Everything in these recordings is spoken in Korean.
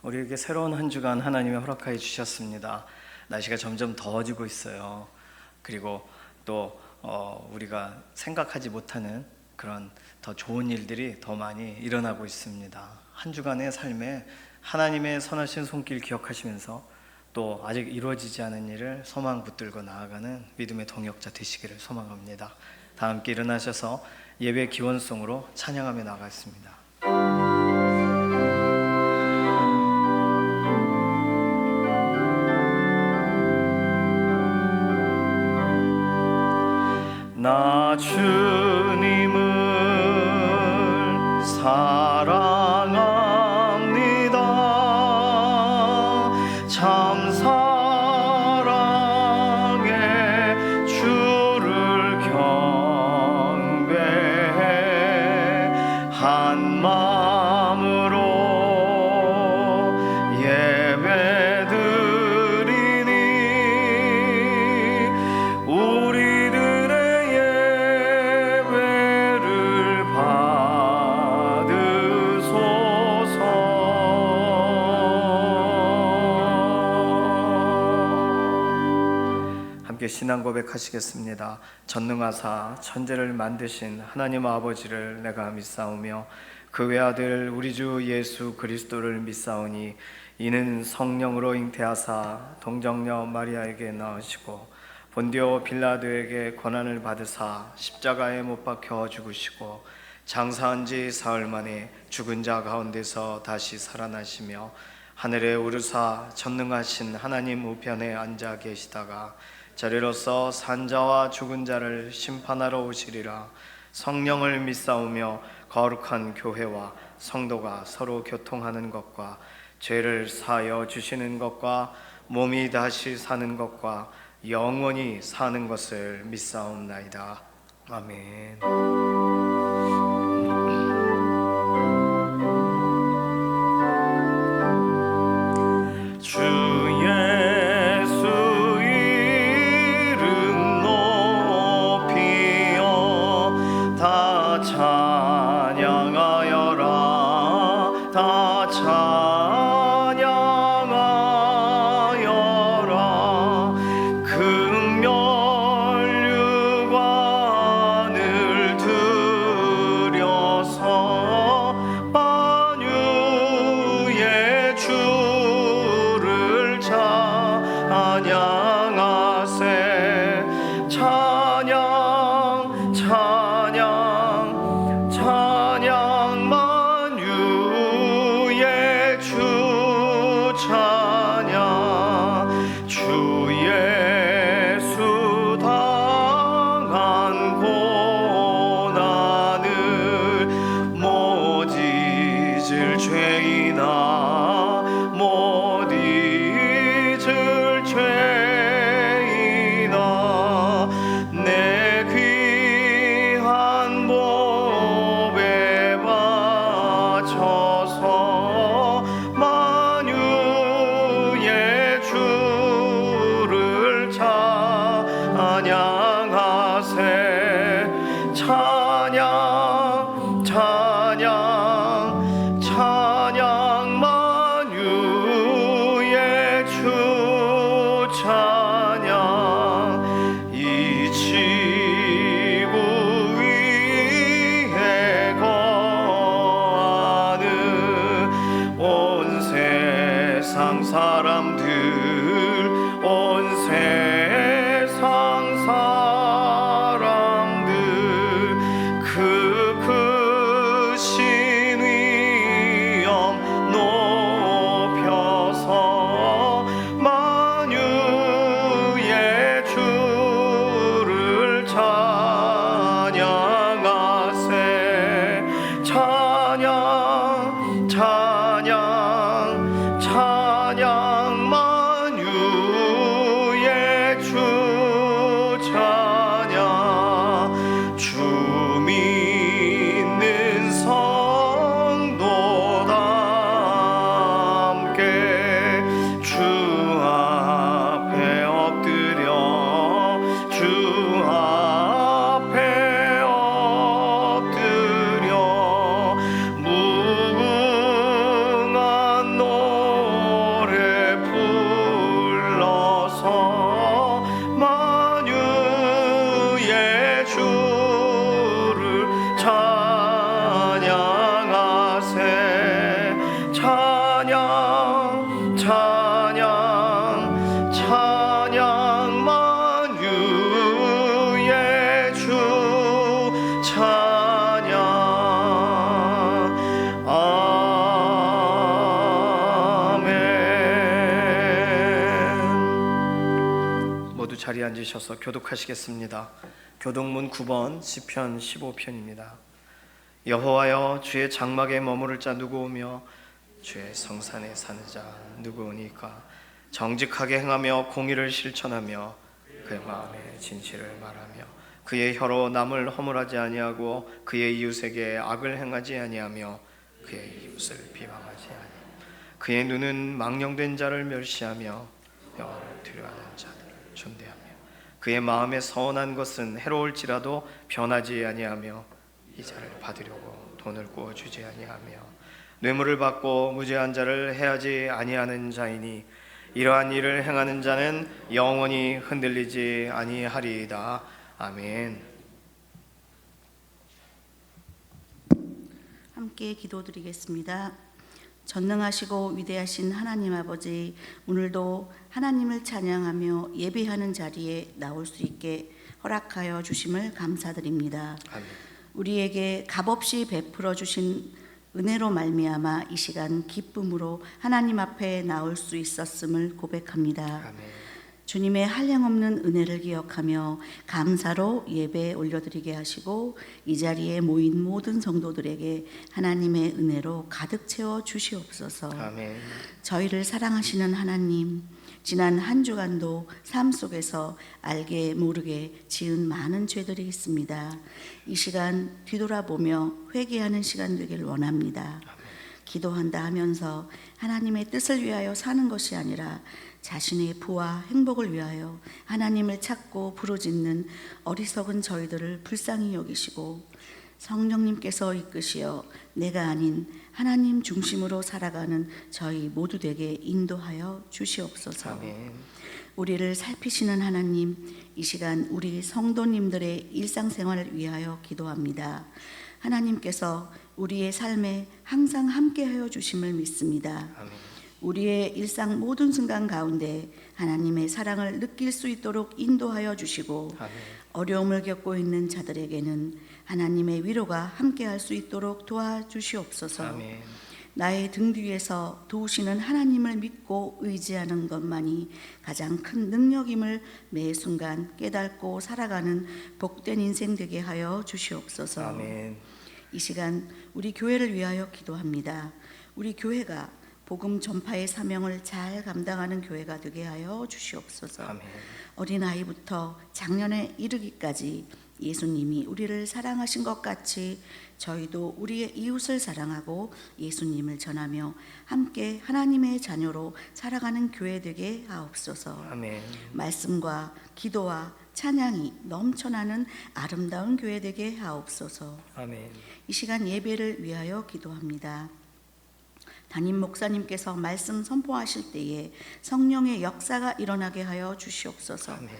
우리에게 새로운 한 주간 하나님이 허락하여 주셨습니다. 날씨가 점점 더워지고 있어요. 그리고 또 우리가 생각하지 못하는 그런 더 좋은 일들이 더 많이 일어나고 있습니다. 한 주간의 삶에 하나님의 선하신 손길 기억하시면서 또 아직 이루어지지 않은 일을 소망 붙들고 나아가는 믿음의 동역자 되시기를 소망합니다. 다 함께 일어나셔서 예배 기원송으로 찬양하며 나가겠습니다. 나 주님을 사랑합니다. 참 사랑에 주를 경배해 한 마음으로 예배드리니 우리들의 예배를 받으소서. 함께 신앙 고백하시겠습니다. 전능하사 천지를 만드신 하나님 아버지를 내가 믿사오며 그 외아들 우리 주 예수 그리스도를 믿사오니 이는 성령으로 잉태하사 동정녀 마리아에게 낳으시고 본디오 빌라도에게 고난을 받으사 십자가에 못 박혀 죽으시고 장사한 지 사흘 만에 죽은 자 가운데서 다시 살아나시며 하늘에 오르사 전능하신 하나님 우편에 앉아 계시다가 저리로서 산자와 죽은 자를 심판하러 오시리라. 성령을 믿사오며 거룩한 교회와 성도가 서로 교통하는 것과 죄를 사하여 주시는 것과 몸이 다시 사는 것과 영원히 사는 것을 믿사옵나이다. 아멘. 주 예수 이름 높이어 다 찬양하여라. 다 찬양하여라. 금멸류관을 들여서 만유의 주를 찬양하세. 찬양 찬양 찬양 만유의 주 찬양. 주 예수 당한 고난을 못 잊을 죄이나 못 잊을 죄이나 내 귀한 몸에 바쳐서 만유의 주를 찬양하세. 찬양 찬양 찬양 만유의 주 찬양. 이 지구 위에 거하는 온 세상 사람들 온 세상 사람들 그 크신 위엄 높여서 만유의 주를 찬양하세. 찬양 찬양 찬양 만유의 찬양 찬양 찬양 만유의 주 찬양 아멘. 모두 자리에 앉으셔서 교독하시겠습니다. 교독문 9번 시편 15편입니다. 여호와여, 주의 장막에 머무를 자 누구오며 주의 성산에 사는 자 누구오니까? 정직하게 행하며 공의를 실천하며 그의 마음에 진실을 말하며 그의 혀로 남을 허물하지 아니하고 그의 이웃에게 악을 행하지 아니하며 그의 이웃을 비방하지 아니하며 그의 눈은 망령된 자를 멸시하며 여호와를 두려워하는 자들을 존대하며 그의 마음에 서운한 것은 해로울지라도 변하지 아니하며 이자를 받으려고 돈을 구워주지 아니하며 뇌물을 받고 무죄한 자를 해하지 아니하는 자이니 이러한 일을 행하는 자는 영원히 흔들리지 아니하리이다. 아멘. 함께 기도드리겠습니다. 전능하시고 위대하신 하나님 아버지, 오늘도 하나님을 찬양하며 예배하는 자리에 나올 수 있게 허락하여 주심을 감사드립니다. 아멘. 우리에게 값없이 베풀어 주신 은혜로 말미암아 이 시간 기쁨으로 하나님 앞에 나올 수 있었음을 고백합니다. 아멘. 주님의 한량없는 은혜를 기억하며 감사로 예배 올려드리게 하시고 이 자리에 모인 모든 성도들에게 하나님의 은혜로 가득 채워 주시옵소서. 아멘. 저희를 사랑하시는 하나님, 지난 한 주간도 삶 속에서 알게 모르게 지은 많은 죄들이 있습니다. 이 시간 뒤돌아보며 회개하는 시간 되길 원합니다. 기도한다 하면서 하나님의 뜻을 위하여 사는 것이 아니라 자신의 부와 행복을 위하여 하나님을 찾고 부르짖는 어리석은 저희들을 불쌍히 여기시고 성령님께서 이끄시어 내가 아닌 하나님 중심으로 살아가는 저희 모두 되게 인도하여 주시옵소서. 아멘. 우리를 살피시는 하나님, 이 시간 우리 성도님들의 일상생활을 위하여 기도합니다. 하나님께서 우리의 삶에 항상 함께하여 주심을 믿습니다. 아멘. 우리의 일상 모든 순간 가운데 하나님의 사랑을 느낄 수 있도록 인도하여 주시고 아멘. 어려움을 겪고 있는 자들에게는 하나님의 위로가 함께할 수 있도록 도와주시옵소서. 아멘. 나의 등 뒤에서 도우시는 하나님을 믿고 의지하는 것만이 가장 큰 능력임을 매 순간 깨닫고 살아가는 복된 인생 되게 하여 주시옵소서. 아멘. 이 시간 우리 교회를 위하여 기도합니다. 우리 교회가 복음 전파의 사명을 잘 감당하는 교회가 되게 하여 주시옵소서. 아멘. 어린아이부터 장년에 이르기까지 예수님이 우리를 사랑하신 것 같이 저희도 우리의 이웃을 사랑하고 예수님을 전하며 함께 하나님의 자녀로 살아가는 교회 되게 하옵소서. 아멘. 말씀과 기도와 찬양이 넘쳐나는 아름다운 교회 되게 하옵소서. 아멘. 이 시간 예배를 위하여 기도합니다. 담임 목사님께서 말씀 선포하실 때에 성령의 역사가 일어나게 하여 주시옵소서. 아멘.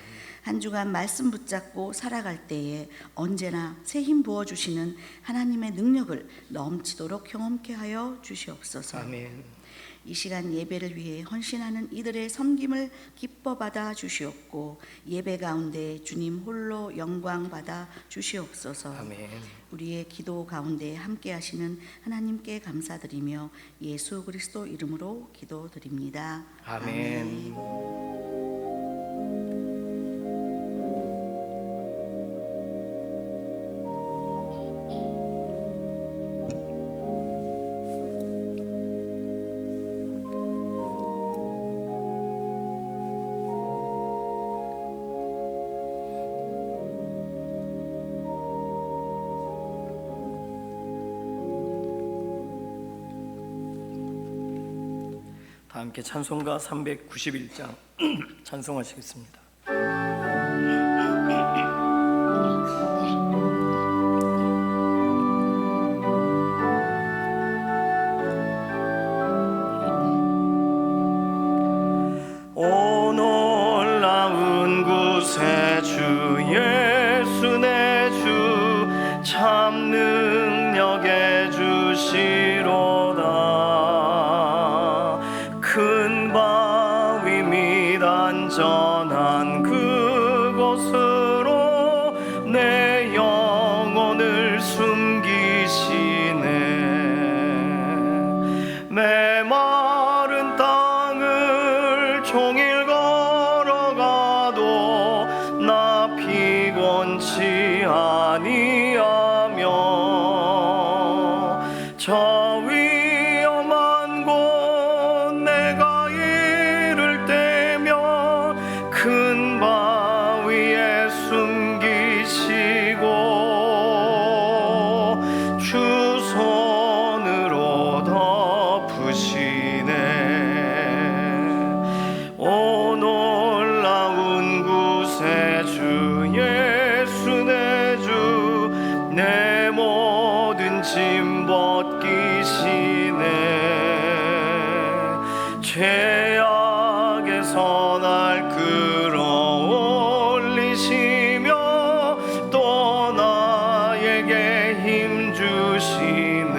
한 주간 말씀 붙잡고 살아갈 때에 언제나 새 힘 부어주시는 하나님의 능력을 넘치도록 경험케 하여 주시옵소서. 아멘. 이 시간 예배를 위해 헌신하는 이들의 섬김을 기뻐 받아 주시옵고 예배 가운데 주님 홀로 영광 받아 주시옵소서. 아멘. 우리의 기도 가운데 함께 하시는 하나님께 감사드리며 예수 그리스도 이름으로 기도드립니다. 아멘. 다 함께 찬송가 391장 찬송하시겠습니다. 오 놀라운 구세 주 예수 내 주 참 능력의 주시로다. 메마른 땅을 종일 걸어가도 나 피곤치 아니하며 저 위험한 곳 내가 이를 때면 큰 바위에 숨기시고 주 손으로 덮으시네. 오 놀라운 구세주 예수 내 주 내 모든 짐 벗기시네. 죄악에서 날 끌어올리시며 또 나에게 힘 주시네.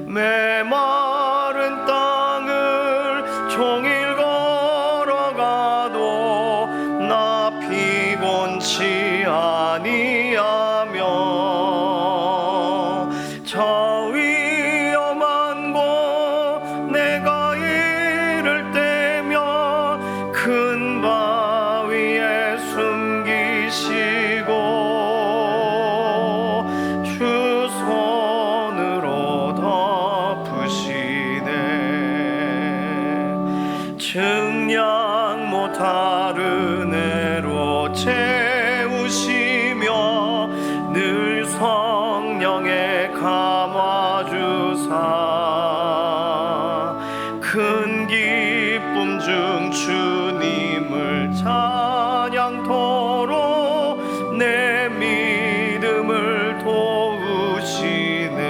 메마른 땅을 종일 걸어가도 나 피곤치 아니하며 저 위험한 곳 내가 이를 때면 큰 바위에 숨기시고 주 손으로 덮으시네. 측량 못할 은혜로 채우시며 늘 성령에 감화주사 큰 기쁨 중 주님을 찬양토록 내 믿음을 도우시네.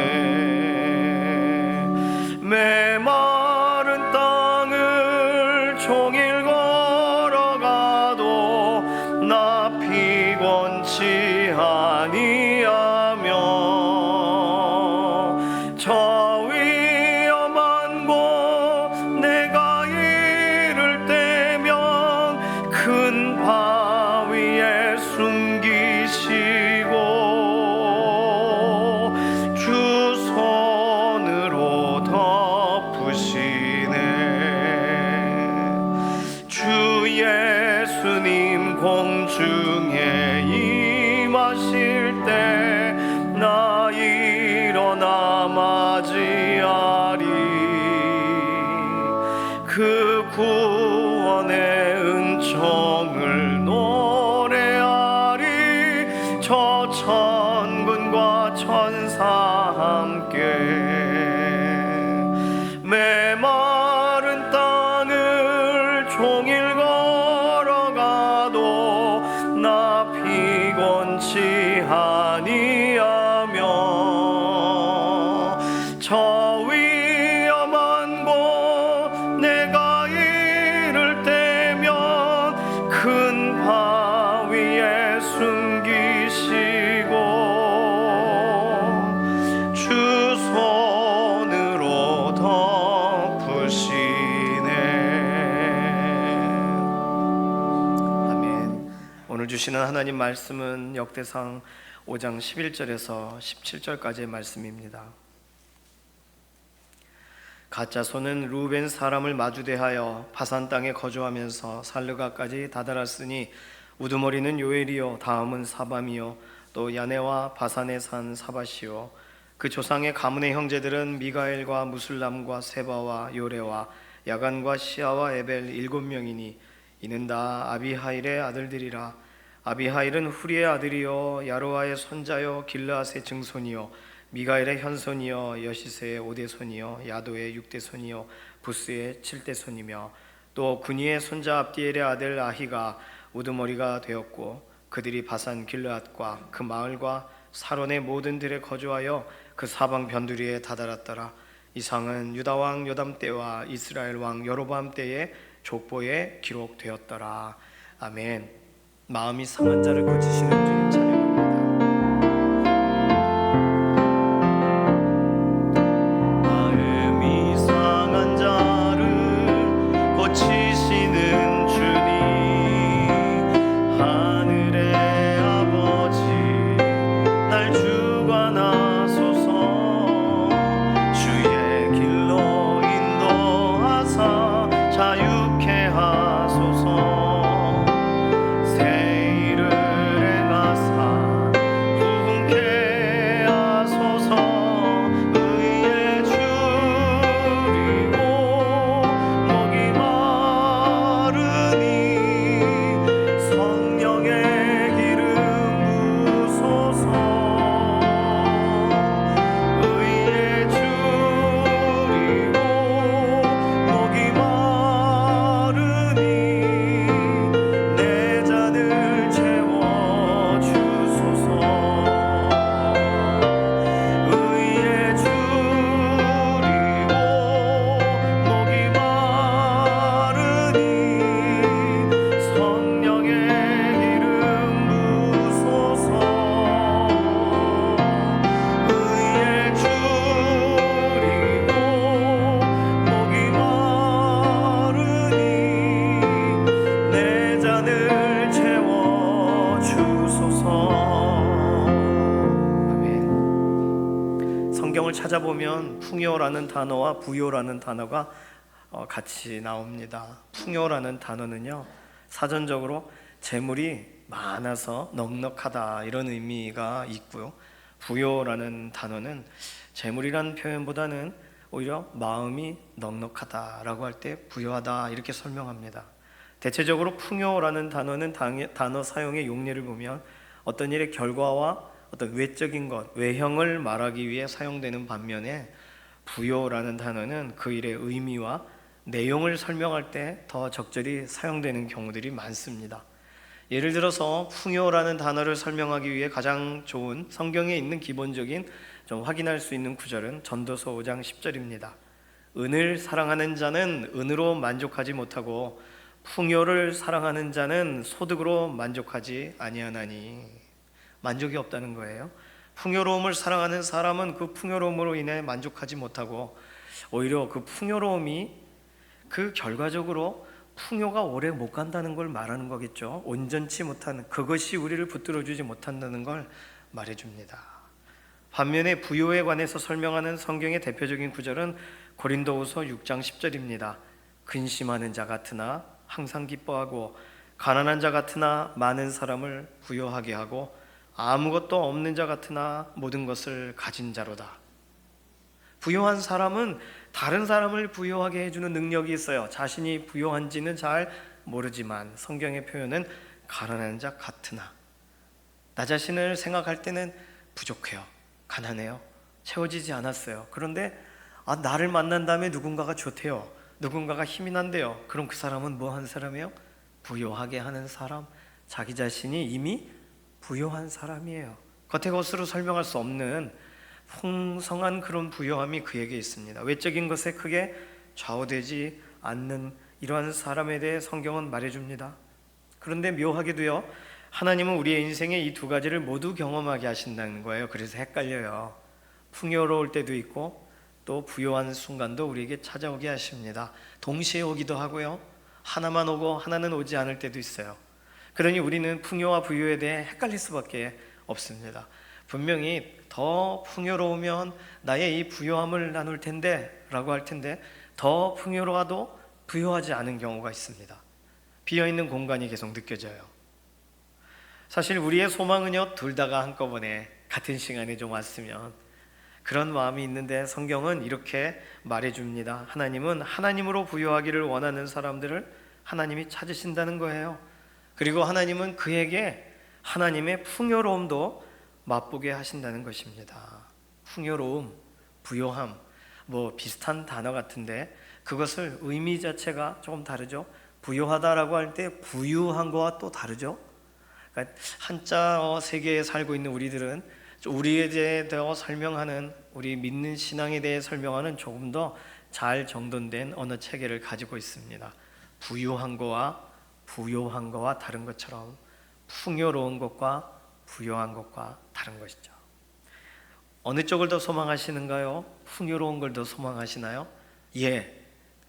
메마른 땅을 종일 걸어가도 나 피곤치 아니하며 저 위험한 곳 내가 이를 때면 큰 바위에 숨기시고 주 손으로 덮으시네. 주 예수님 공중에 임하실 때 나 일어나 맞이하리. 그 구원의 은총을 노래하리. 저 천군과 천사 함께 메마른 땅을 종일 걸어가도 나 피곤치 아니하며 저 위험한 곳 내가 이를 때면 큰 바위에 숨기시고 주 손으로 덮으시네. 아멘. 오늘 주시는 하나님 말씀은 역대상 5장 11절에서 17절까지의 말씀입니다. 갓자손은 루벤 사람을 마주대하여 바산 땅에 거주하면서 살르가까지 다다랐으니 우두머리는 요엘이요 다음은 사밤이요 또 야네와 바산에 산 사밧이요 그 조상의 가문의 형제들은 미가엘과 무술람과 세바와 요레와 야간과 시아와 에벨 7명이니 이는 다 아비하일의 아들들이라. 아비하일은 후리의 아들이요 야로아의 손자요 길르앗의 증손이요 미가엘의 현손이요 여시세의 5대손이요 야도의 6대손이요 부스의 7대손이며 또 군이의 손자 압디엘의 아들 아히가 우두머리가 되었고 그들이 바산 길르앗과 그 마을과 사론의 모든 들에 거주하여 그 사방 변두리에 다다랐더라. 이상은 유다 왕 요담 때와 이스라엘 왕 여로보암 때의 족보에 기록되었더라. 아멘. 마음이 상한 자를 고치시는 주님 찬양합니다. 마음이 상한 자를 고치시는 주님 하늘의 아버지 날 주관하소서. 주의 찾아보면 풍요라는 단어와 부요라는 단어가 같이 나옵니다. 풍요라는 단어는요, 사전적으로 재물이 많아서 넉넉하다 이런 의미가 있고요. 부요라는 단어는 재물이라는 표현보다는 오히려 마음이 넉넉하다라고 할 때 부요하다 이렇게 설명합니다. 대체적으로 풍요라는 단어는 단어 사용의 용례를 보면 어떤 일의 결과와 어떤 외적인 것, 외형을 말하기 위해 사용되는 반면에 부요라는 단어는 그 일의 의미와 내용을 설명할 때 더 적절히 사용되는 경우들이 많습니다. 예를 들어서 풍요라는 단어를 설명하기 위해 가장 좋은 성경에 있는 기본적인 좀 확인할 수 있는 구절은 전도서 5장 10절입니다. 은을 사랑하는 자는 은으로 만족하지 못하고 풍요를 사랑하는 자는 소득으로 만족하지 아니하나니. 만족이 없다는 거예요. 풍요로움을 사랑하는 사람은 그 풍요로움으로 인해 만족하지 못하고 오히려 그 풍요로움이 그 결과적으로 풍요가 오래 못 간다는 걸 말하는 거겠죠. 온전치 못하는, 그것이 우리를 붙들어주지 못한다는 걸 말해줍니다. 반면에 부요에 관해서 설명하는 성경의 대표적인 구절은 고린도후서 6장 10절입니다. 근심하는 자 같으나 항상 기뻐하고 가난한 자 같으나 많은 사람을 부요하게 하고 아무것도 없는 자 같으나 모든 것을 가진 자로다. 부요한 사람은 다른 사람을 부요하게 해주는 능력이 있어요. 자신이 부요한지는 잘 모르지만 성경의 표현은 가난한 자 같으나, 나 자신을 생각할 때는 부족해요, 가난해요, 채워지지 않았어요. 그런데 나를 만난 다음에 누군가가 좋대요, 누군가가 힘이 난대요. 그럼 그 사람은 뭐 한 사람이에요? 부요하게 하는 사람, 자기 자신이 이미 부요한 사람이에요. 겉의 것으로 설명할 수 없는 풍성한 그런 부요함이 그에게 있습니다. 외적인 것에 크게 좌우되지 않는 이러한 사람에 대해 성경은 말해줍니다. 그런데 묘하게도요, 하나님은 우리의 인생에 이 두 가지를 모두 경험하게 하신다는 거예요. 그래서 헷갈려요. 풍요로울 때도 있고 또 부요한 순간도 우리에게 찾아오게 하십니다. 동시에 오기도 하고요, 하나만 오고 하나는 오지 않을 때도 있어요. 그러니 우리는 풍요와 부요에 대해 헷갈릴 수밖에 없습니다. 분명히 더 풍요로우면 나의 이 부요함을 나눌 텐데 라고 할 텐데, 더 풍요로워도 부요하지 않은 경우가 있습니다. 비어있는 공간이 계속 느껴져요. 사실 우리의 소망은요, 둘 다가 한꺼번에 같은 시간에 좀 왔으면, 그런 마음이 있는데 성경은 이렇게 말해줍니다. 하나님은 하나님으로 부요하기를 원하는 사람들을 하나님이 찾으신다는 거예요. 그리고 하나님은 그에게 하나님의 풍요로움도 맛보게 하신다는 것입니다. 풍요로움, 부요함, 뭐 비슷한 단어 같은데 그것을 의미 자체가 조금 다르죠. 부요하다라고 할 때 부유한 거와 또 다르죠. 그러니까 한자 세계에 살고 있는 우리들은 우리에 대해 설명하는, 우리 믿는 신앙에 대해 설명하는 조금 더 잘 정돈된 언어 체계를 가지고 있습니다. 부유한 거와 부요한 거와 다른 것처럼 풍요로운 것과 부요한 것과 다른 것이죠. 어느 쪽을 더 소망하시는가요? 풍요로운 걸 더 소망하시나요? 예,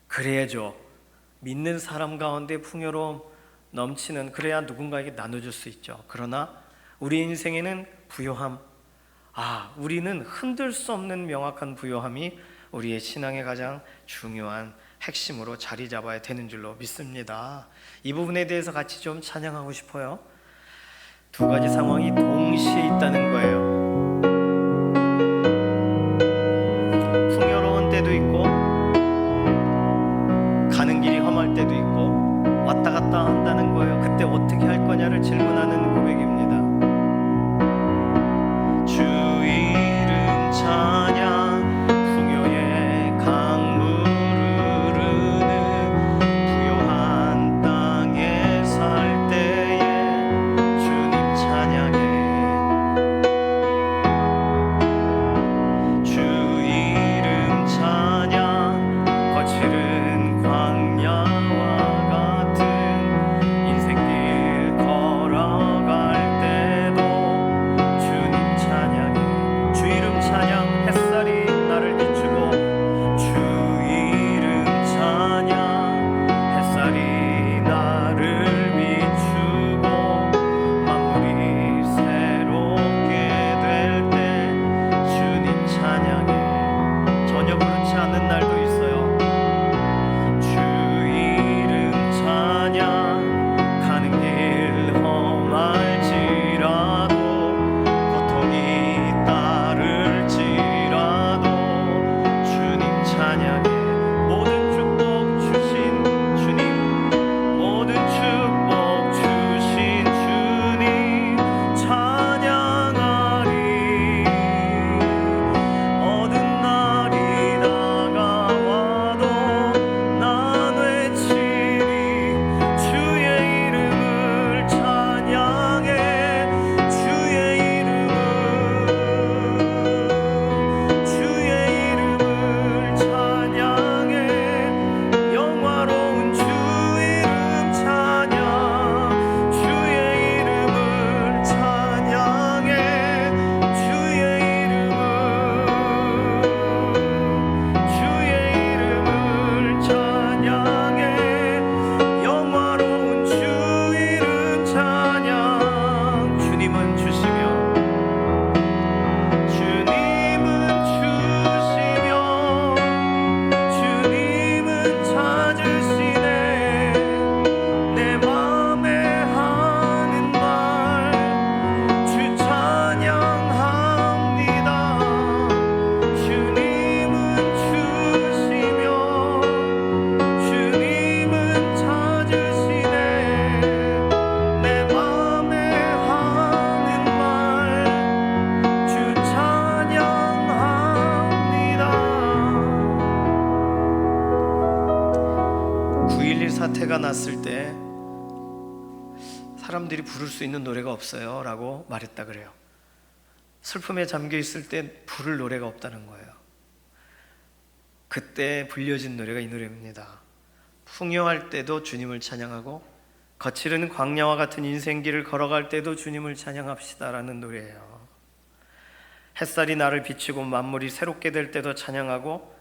그래야죠. 믿는 사람 가운데 풍요로움 넘치는, 그래야 누군가에게 나눠줄 수 있죠. 그러나 우리 인생에는 부요함, 우리는 흔들 수 없는 명확한 부요함이 우리의 신앙의 가장 중요한 핵심으로 자리 잡아야 되는 줄로 믿습니다. 이 부분에 대해서 같이 좀 찬양하고 싶어요. 두 가지 상황이 동시에 있다는 거예요. 풍요로운 때도 있고 가는 길이 험할 때도 있고 왔다 갔다 한다는 거예요. 그때 어떻게 할 거냐를 질문하는 고백입니다. 주 이름 찬양, 풍요의 강물 흐르는 부요한 땅에 살 때에 주님 찬양해. 주 이름 찬양, 거칠은 광야와 같은 인생길 걸어갈 그렇지 않는 날도 있어요. 주 이름 찬양, 가는 길 험할지라도 고통이 따를지라도 주님 찬양해. 모든 축복 주신 주님, 모든 축복 주신 주님 찬양하리. 어두운 날이 다가와도 난 외치리. 주의 이름을 찬양해. 주의 이름을 찬양해. 영화로운 주 이름 찬양. 주의 이름을 찬양해. 주의 이름을 찬양해. 영화로운 주 이름 찬양. 주님은 주시며 주님은 찾으시네. 내 맘에 하는 말 주 찬양합니다. 주님은 주시며 주님은 찾으시네. 내 맘에 하는 말 주 찬양합니다. 9.11 사태가 났을 때 사람들이 부를 수 있는 노래가 없어요 라고 말했다 그래요. 슬픔에 잠겨 있을 때 부를 노래가 없다는 거예요. 그때 불려진 노래가 이 노래입니다. 풍요할 때도 주님을 찬양하고 거칠은 광야와 같은 인생길을 걸어갈 때도 주님을 찬양합시다라는 노래예요. 햇살이 나를 비추고 만물이 새롭게 될 때도 찬양하고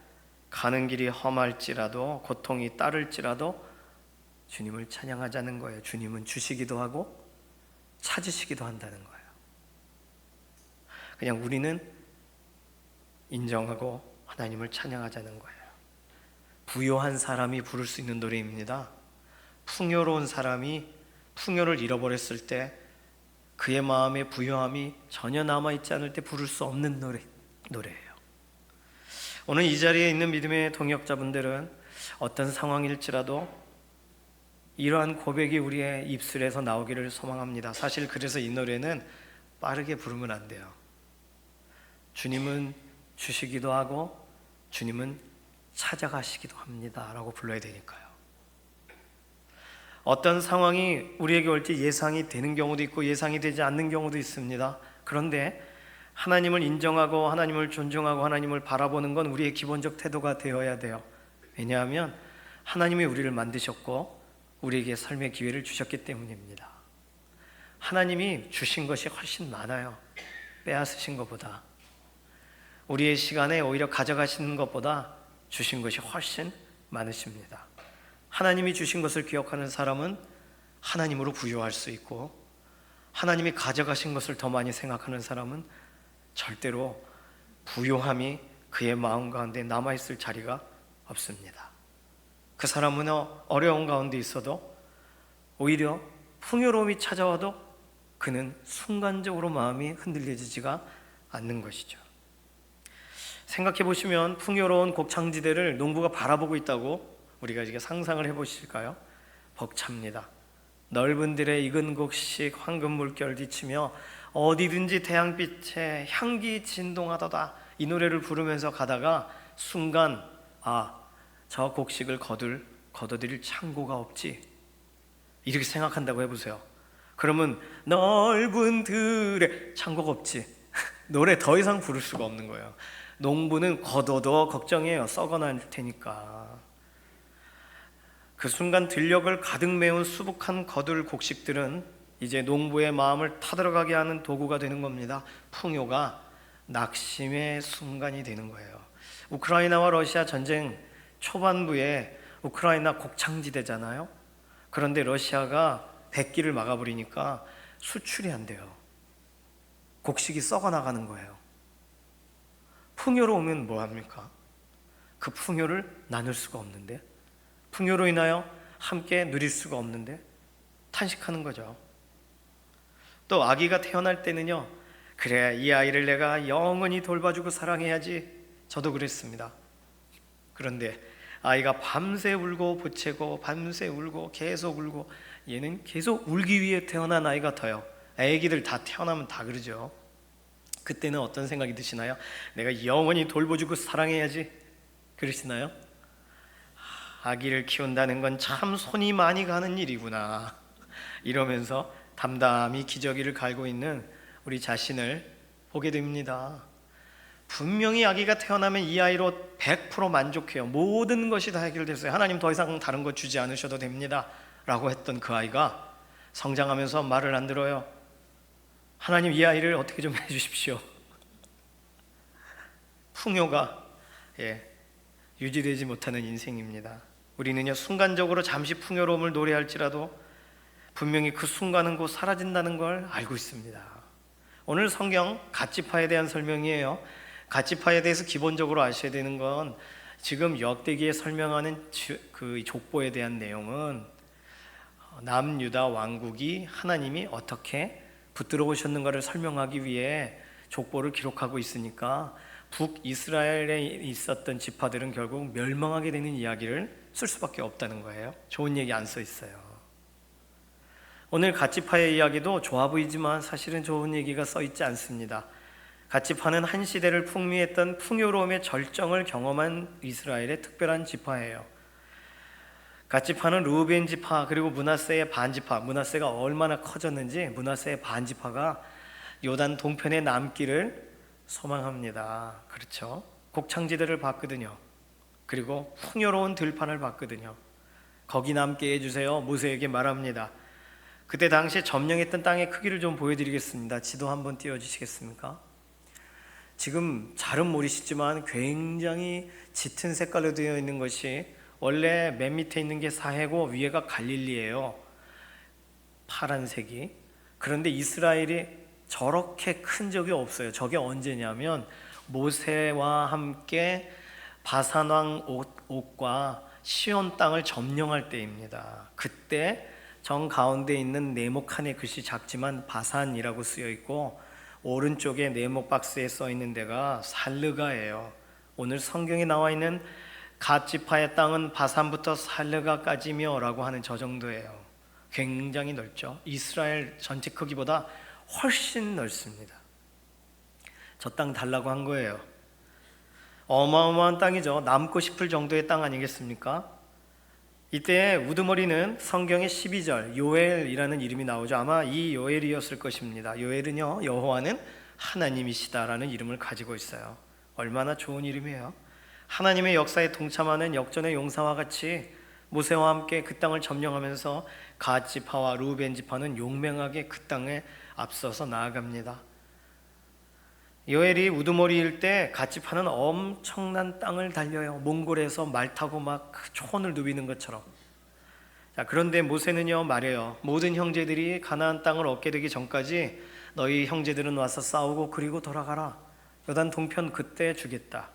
가는 길이 험할지라도 고통이 따를지라도 주님을 찬양하자는 거예요. 주님은 주시기도 하고 찾으시기도 한다는 거예요. 그냥 우리는 인정하고 하나님을 찬양하자는 거예요. 부요한 사람이 부를 수 있는 노래입니다. 풍요로운 사람이 풍요를 잃어버렸을 때 그의 마음에 부요함이 전혀 남아있지 않을 때 부를 수 없는 노래예요. 오늘 이 자리에 있는 믿음의 동역자분들은 어떤 상황일지라도 이러한 고백이 우리의 입술에서 나오기를 소망합니다. 사실 그래서 이 노래는 빠르게 부르면 안 돼요. 주님은 주시기도 하고 주님은 찾아가시기도 합니다 라고 불러야 되니까요. 어떤 상황이 우리에게 올지 예상이 되는 경우도 있고 예상이 되지 않는 경우도 있습니다. 그런데 하나님을 인정하고 하나님을 존중하고 하나님을 바라보는 건 우리의 기본적 태도가 되어야 돼요. 왜냐하면 하나님이 우리를 만드셨고 우리에게 삶의 기회를 주셨기 때문입니다. 하나님이 주신 것이 훨씬 많아요. 빼앗으신 것보다. 우리의 시간에 오히려 가져가시는 것보다 주신 것이 훨씬 많으십니다. 하나님이 주신 것을 기억하는 사람은 하나님으로 부유할 수 있고 하나님이 가져가신 것을 더 많이 생각하는 사람은 절대로 부요함이 그의 마음 가운데 남아있을 자리가 없습니다. 그 사람은 어려운 가운데 있어도 오히려 풍요로움이 찾아와도 그는 순간적으로 마음이 흔들려지지가 않는 것이죠. 생각해 보시면 풍요로운 곡창지대를 농부가 바라보고 있다고 우리가 이제 상상을 해보실까요? 벅찹니다. 넓은 들에 익은 곡식 황금 물결 뒤치며 어디든지 태양빛에 향기 진동하도다. 이 노래를 부르면서 가다가 순간 저 곡식을 거둬들일 창고가 없지, 이렇게 생각한다고 해보세요. 그러면 넓은 들에 창고가 없지 노래 더 이상 부를 수가 없는 거예요. 농부는 거둬도 걱정해요. 썩어날 테니까. 그 순간 들녘을 가득 메운 수북한 거둘 곡식들은 이제 농부의 마음을 타들어가게 하는 도구가 되는 겁니다. 풍요가 낙심의 순간이 되는 거예요. 우크라이나와 러시아 전쟁 초반부에 우크라이나 곡창지대잖아요. 그런데 러시아가 백기를 막아버리니까 수출이 안 돼요. 곡식이 썩어 나가는 거예요. 풍요로우면 뭐합니까? 그 풍요를 나눌 수가 없는데, 풍요로 인하여 함께 누릴 수가 없는데 탄식하는 거죠. 또 아기가 태어날 때는요, 그래, 이 아이를 내가 영원히 돌봐주고 사랑해야지. 저도 그랬습니다. 그런데 아이가 밤새 울고 보채고 밤새 울고 계속 울고, 얘는 계속 울기 위해 태어난 아이 같아요. 애기들 다 태어나면 다 그러죠. 그때는 어떤 생각이 드시나요? 내가 영원히 돌봐주고 사랑해야지, 그러시나요? 아기를 키운다는 건 참 손이 많이 가는 일이구나, 이러면서 담담히 기저귀를 갈고 있는 우리 자신을 보게 됩니다. 분명히 아기가 태어나면 이 아이로 100% 만족해요. 모든 것이 다 해결됐어요. 하나님 더 이상 다른 거 주지 않으셔도 됩니다 라고 했던 그 아이가 성장하면서 말을 안 들어요. 하나님, 이 아이를 어떻게 좀 해주십시오. 풍요가 유지되지 못하는 인생입니다. 우리는요, 순간적으로 잠시 풍요로움을 노래할지라도 분명히 그 순간은 곧 사라진다는 걸 알고 있습니다. 오늘 성경 갓지파에 대한 설명이에요. 갓지파에 대해서 기본적으로 아셔야 되는 건, 지금 역대기에 설명하는 그 족보에 대한 내용은 남유다 왕국이 하나님이 어떻게 붙들어 오셨는가를 설명하기 위해 족보를 기록하고 있으니까, 북이스라엘에 있었던 지파들은 결국 멸망하게 되는 이야기를 쓸 수밖에 없다는 거예요. 좋은 얘기 안 써 있어요. 오늘 갓지파의 이야기도 좋아 보이지만 사실은 좋은 얘기가 써 있지 않습니다. 갓지파는 한 시대를 풍미했던 풍요로움의 절정을 경험한 이스라엘의 특별한 지파예요. 갓지파는 르우벤 지파 그리고 므낫세의 반지파, 므낫세가 얼마나 커졌는지 므낫세의 반지파가 요단 동편에 남기를 소망합니다. 그렇죠? 곡창지대를 봤거든요. 그리고 풍요로운 들판을 봤거든요. 거기 남게 해주세요. 모세에게 말합니다. 그때 당시에 점령했던 땅의 크기를 좀 보여드리겠습니다. 지도 한번 띄워주시겠습니까? 지금 잘은 모르시지만 굉장히 짙은 색깔로 되어 있는 것이, 원래 맨 밑에 있는 게 사해고 위에가 갈릴리예요. 파란색이. 그런데 이스라엘이 저렇게 큰 적이 없어요. 저게 언제냐면 모세와 함께 바산왕 옥과 시온 땅을 점령할 때입니다. 그때 정 가운데 있는 네모 칸의 글씨 작지만 바산이라고 쓰여 있고, 오른쪽에 네모 박스에 써 있는 데가 살르가예요. 오늘 성경에 나와 있는 갓지파의 땅은 바산부터 살르가까지며 라고 하는 저 정도예요. 굉장히 넓죠. 이스라엘 전체 크기보다 훨씬 넓습니다. 저 땅 달라고 한 거예요. 어마어마한 땅이죠. 남고 싶을 정도의 땅 아니겠습니까? 이때 우두머리는 성경의 12절 요엘이라는 이름이 나오죠. 아마 이 요엘이었을 것입니다. 요엘은요, 여호와는 하나님이시다라는 이름을 가지고 있어요. 얼마나 좋은 이름이에요. 하나님의 역사에 동참하는 역전의 용사와 같이 모세와 함께 그 땅을 점령하면서 갓지파와 르우벤 지파는 용맹하게 그 땅에 앞서서 나아갑니다. 요엘이 우두머리일 때 갓지파는 엄청난 땅을 달려요. 몽골에서 말 타고 막 촌을 누비는 것처럼. 자, 그런데 모세는요 말해요. 모든 형제들이 가나안 땅을 얻게 되기 전까지 너희 형제들은 와서 싸우고 그리고 돌아가라. 요단 동편 그때 주겠다.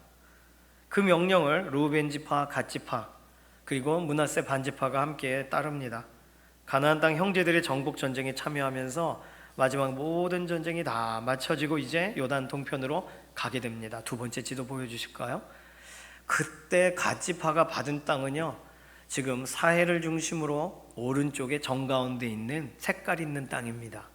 그 명령을 르우벤 지파, 갓지파 그리고 므낫세 반지파가 함께 따릅니다. 가나안 땅 형제들의 정복 전쟁에 참여하면서 마지막 모든 전쟁이 다 마쳐지고 이제 요단 동편으로 가게 됩니다. 두 번째 지도 보여주실까요? 그때 갓지파가 받은 땅은요, 지금 사해를 중심으로 오른쪽에 정가운데 있는 색깔 있는 땅입니다.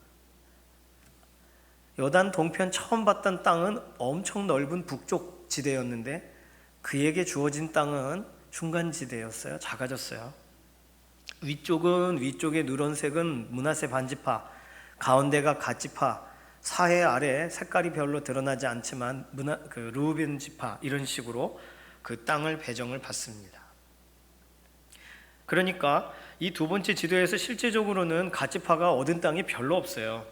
요단 동편 처음 봤던 땅은 엄청 넓은 북쪽 지대였는데 그에게 주어진 땅은 중간 지대였어요. 작아졌어요. 위쪽의 누런색은 므낫세 반지파, 가운데가 갓지파, 사해 아래 색깔이 별로 드러나지 않지만 르우벤 지파, 이런 식으로 그 땅을 배정을 받습니다. 그러니까 이 두 번째 지도에서 실제적으로는 갓지파가 얻은 땅이 별로 없어요.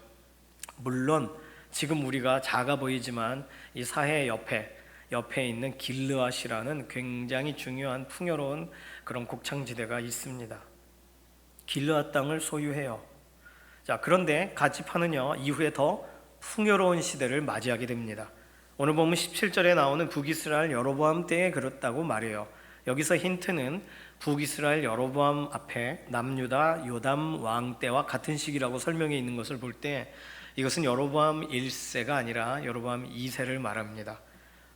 물론 지금 우리가 작아 보이지만 이 사해 옆에 있는 길르앗이라는 굉장히 중요한 풍요로운 그런 곡창지대가 있습니다. 길르앗 땅을 소유해요. 자, 그런데 갓지파는요 이후에 더 풍요로운 시대를 맞이하게 됩니다. 오늘 보면 17절에 나오는 북이스라엘 여로보암 때에 그렇다고 말해요. 여기서 힌트는 북이스라엘 여로보암 앞에 남유다 요담 왕 때와 같은 시기라고 설명해 있는 것을 볼 때 이것은 여로보암 1세가 아니라 여로보암 2세를 말합니다.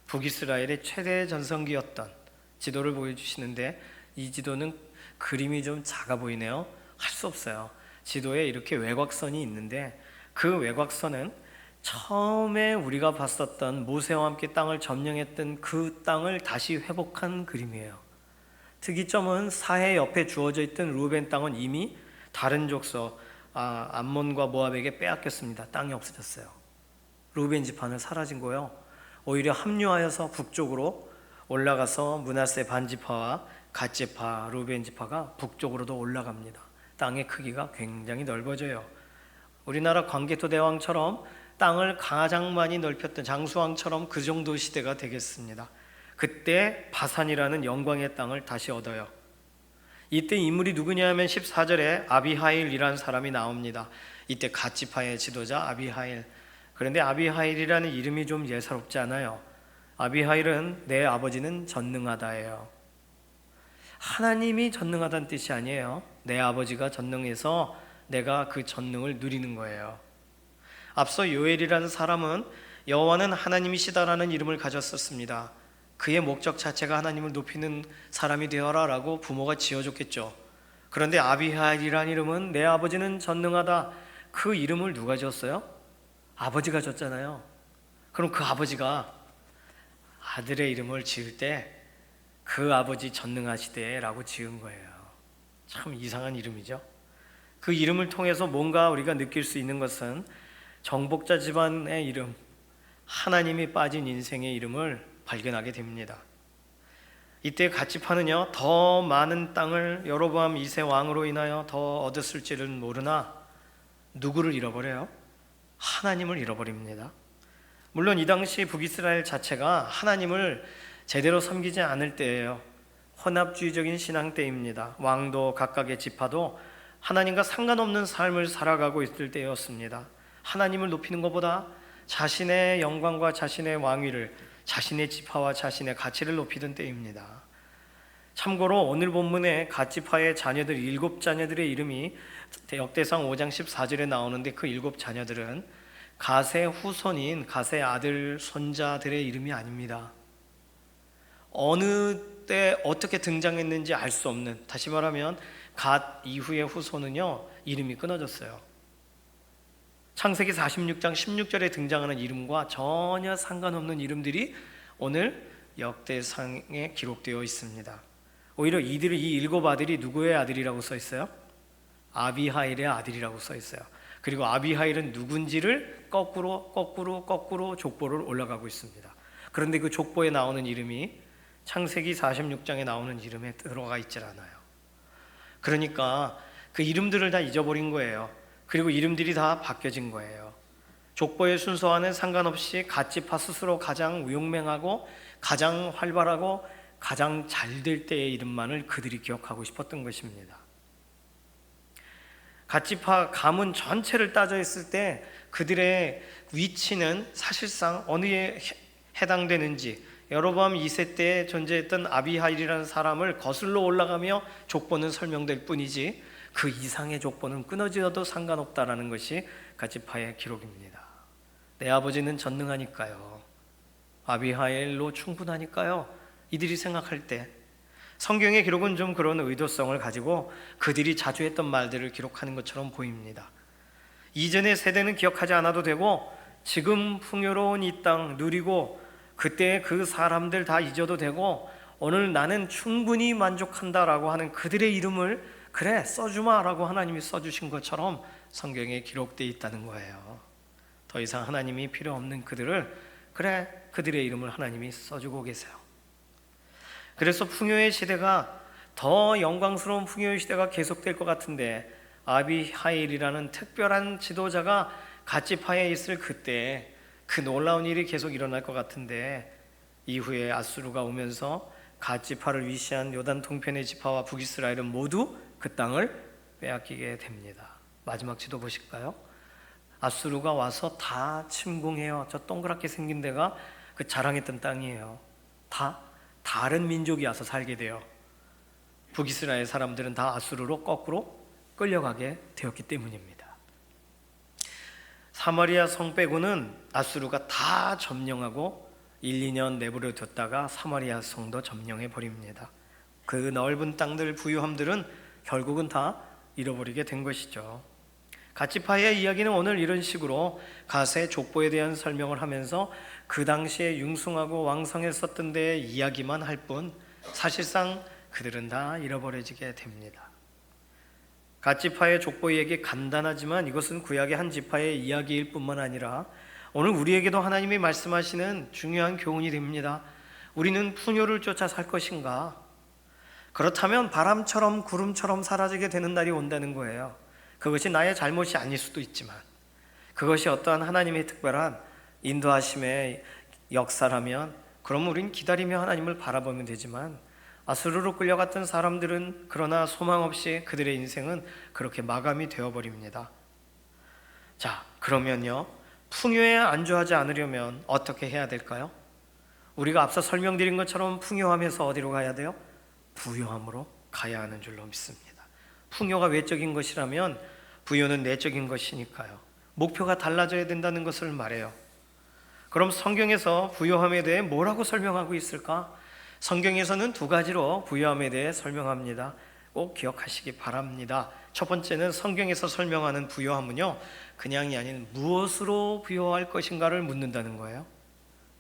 북이스라엘의 최대 전성기였던 지도를 보여주시는데 이 지도는 그림이 좀 작아 보이네요. 할 수 없어요. 지도에 이렇게 외곽선이 있는데 그 외곽선은 처음에 우리가 봤었던 모세와 함께 땅을 점령했던 그 땅을 다시 회복한 그림이에요. 특이점은 사해 옆에 주어져 있던 루벤 땅은 이미 다른 족속 암몬과 모압에게 빼앗겼습니다. 땅이 없어졌어요. 루벤 지파는 사라진 거예요. 오히려 합류하여서 북쪽으로 올라가서 므낫세 반지파와 갓지파, 루벤 지파가 북쪽으로도 올라갑니다. 땅의 크기가 굉장히 넓어져요. 우리나라 광개토 대왕처럼 땅을 가장 많이 넓혔던 장수왕처럼 그 정도 시대가 되겠습니다. 그때 바산이라는 영광의 땅을 다시 얻어요. 이때 인물이 누구냐 하면 14절에 아비하일이라는 사람이 나옵니다. 이때 갓지파의 지도자 아비하일. 그런데 아비하일이라는 이름이 좀 예사롭지 않아요. 아비하일은 내 아버지는 전능하다예요. 하나님이 전능하다는 뜻이 아니에요. 내 아버지가 전능해서 내가 그 전능을 누리는 거예요. 앞서 요엘이라는 사람은 여호와는 하나님이시다라는 이름을 가졌었습니다. 그의 목적 자체가 하나님을 높이는 사람이 되어라 라고 부모가 지어줬겠죠. 그런데 아비하일이라는 이름은 내 아버지는 전능하다, 그 이름을 누가 지었어요? 아버지가 졌잖아요. 그럼 그 아버지가 아들의 이름을 지을 때 그 아버지 전능하시되 라고 지은 거예요. 참 이상한 이름이죠. 그 이름을 통해서 뭔가 우리가 느낄 수 있는 것은 정복자 집안의 이름, 하나님이 빠진 인생의 이름을 발견하게 됩니다. 이때 갓지파는요, 더 많은 땅을 여로보암 2세 왕으로 인하여 더 얻었을지는 모르나 누구를 잃어버려요? 하나님을 잃어버립니다. 물론 이 당시 북이스라엘 자체가 하나님을 제대로 섬기지 않을 때예요. 혼합주의적인 신앙 때입니다. 왕도 각각의 지파도 하나님과 상관없는 삶을 살아가고 있을 때였습니다. 하나님을 높이는 것보다 자신의 영광과 자신의 왕위를, 자신의 지파와 자신의 가치를 높이던 때입니다. 참고로 오늘 본문에 갓지파의 자녀들 7자녀들의 이름이 역대상 5장 14절에 나오는데 그 7자녀들은 갓의 후손인 갓의 아들 손자들의 이름이 아닙니다. 어느 때 어떻게 등장했는지 알 수 없는, 다시 말하면 갓 이후의 후손은요 이름이 끊어졌어요. 창세기 46장 16절에 등장하는 이름과 전혀 상관없는 이름들이 오늘 역대상에 기록되어 있습니다. 오히려 이 7 아들이 누구의 아들이라고 써 있어요? 아비하일의 아들이라고 써 있어요. 그리고 아비하일은 누군지를 거꾸로 족보를 올라가고 있습니다. 그런데 그 족보에 나오는 이름이 창세기 46장에 나오는 이름에 들어가 있질 않아요. 그러니까 그 이름들을 다 잊어버린 거예요. 그리고 이름들이 다 바뀌어진 거예요. 족보의 순서와는 상관없이 갓지파 스스로 가장 유명하고 가장 활발하고 가장 잘 될 때의 이름만을 그들이 기억하고 싶었던 것입니다. 갓지파 가문 전체를 따져 있을 때 그들의 위치는 사실상 어느에 해당되는지, 여로보암 2세 때에 존재했던 아비하일이라는 사람을 거슬러 올라가며 족보는 설명될 뿐이지 그 이상의 족보는 끊어지어도 상관없다라는 것이 갓지파의 기록입니다. 내 아버지는 전능하니까요, 아비하일로 충분하니까요, 이들이 생각할 때 성경의 기록은 좀 그런 의도성을 가지고 그들이 자주 했던 말들을 기록하는 것처럼 보입니다. 이전의 세대는 기억하지 않아도 되고 지금 풍요로운 이 땅 누리고 그때 그 사람들 다 잊어도 되고 오늘 나는 충분히 만족한다라고 하는 그들의 이름을 그래 써주마라고 하나님이 써주신 것처럼 성경에 기록되어 있다는 거예요. 더 이상 하나님이 필요 없는 그들을 그래 그들의 이름을 하나님이 써주고 계세요. 그래서 풍요의 시대가 더 영광스러운 풍요의 시대가 계속될 것 같은데 아비하일이라는 특별한 지도자가 갓지파에 있을 그때 그 놀라운 일이 계속 일어날 것 같은데 이후에 아수르가 오면서 갓지파를 위시한 요단 동편의 지파와 북이스라엘은 모두 그 땅을 빼앗기게 됩니다. 마지막 지도 보실까요? 아수르가 와서 다 침공해요. 저 동그랗게 생긴 데가 그 자랑했던 땅이에요. 다 다른 민족이 와서 살게 돼요. 북이스라엘 사람들은 다 아수르로 거꾸로 끌려가게 되었기 때문입니다. 사마리아 성 빼고는 아수르가 다 점령하고 1, 2년 내버려 뒀다가 사마리아 성도 점령해 버립니다. 그 넓은 땅들, 부유함들은 결국은 다 잃어버리게 된 것이죠. 갓지파의 이야기는 오늘 이런 식으로 갓의 족보에 대한 설명을 하면서 그 당시에 융숭하고 왕성했었던 데의 이야기만 할 뿐 사실상 그들은 다 잃어버려지게 됩니다. 갓지파의 족보 얘기 간단하지만 이것은 구약의 한 지파의 이야기일 뿐만 아니라 오늘 우리에게도 하나님이 말씀하시는 중요한 교훈이 됩니다. 우리는 풍요를 쫓아 살 것인가? 그렇다면 바람처럼 구름처럼 사라지게 되는 날이 온다는 거예요. 그것이 나의 잘못이 아닐 수도 있지만 그것이 어떠한 하나님의 특별한 인도하심의 역사라면 그럼 우린 기다리며 하나님을 바라보면 되지만 아수르로 끌려갔던 사람들은 그러나 소망 없이 그들의 인생은 그렇게 마감이 되어버립니다. 자, 그러면요, 풍요에 안주하지 않으려면 어떻게 해야 될까요? 우리가 앞서 설명드린 것처럼 풍요함에서 어디로 가야 돼요? 부요함으로 가야 하는 줄로 믿습니다. 풍요가 외적인 것이라면 부요는 내적인 것이니까요. 목표가 달라져야 된다는 것을 말해요. 그럼 성경에서 부요함에 대해 뭐라고 설명하고 있을까? 성경에서는 두 가지로 부요함에 대해 설명합니다. 꼭 기억하시기 바랍니다. 첫 번째는 성경에서 설명하는 부요함은요, 그냥이 아닌 무엇으로 부요할 것인가를 묻는다는 거예요.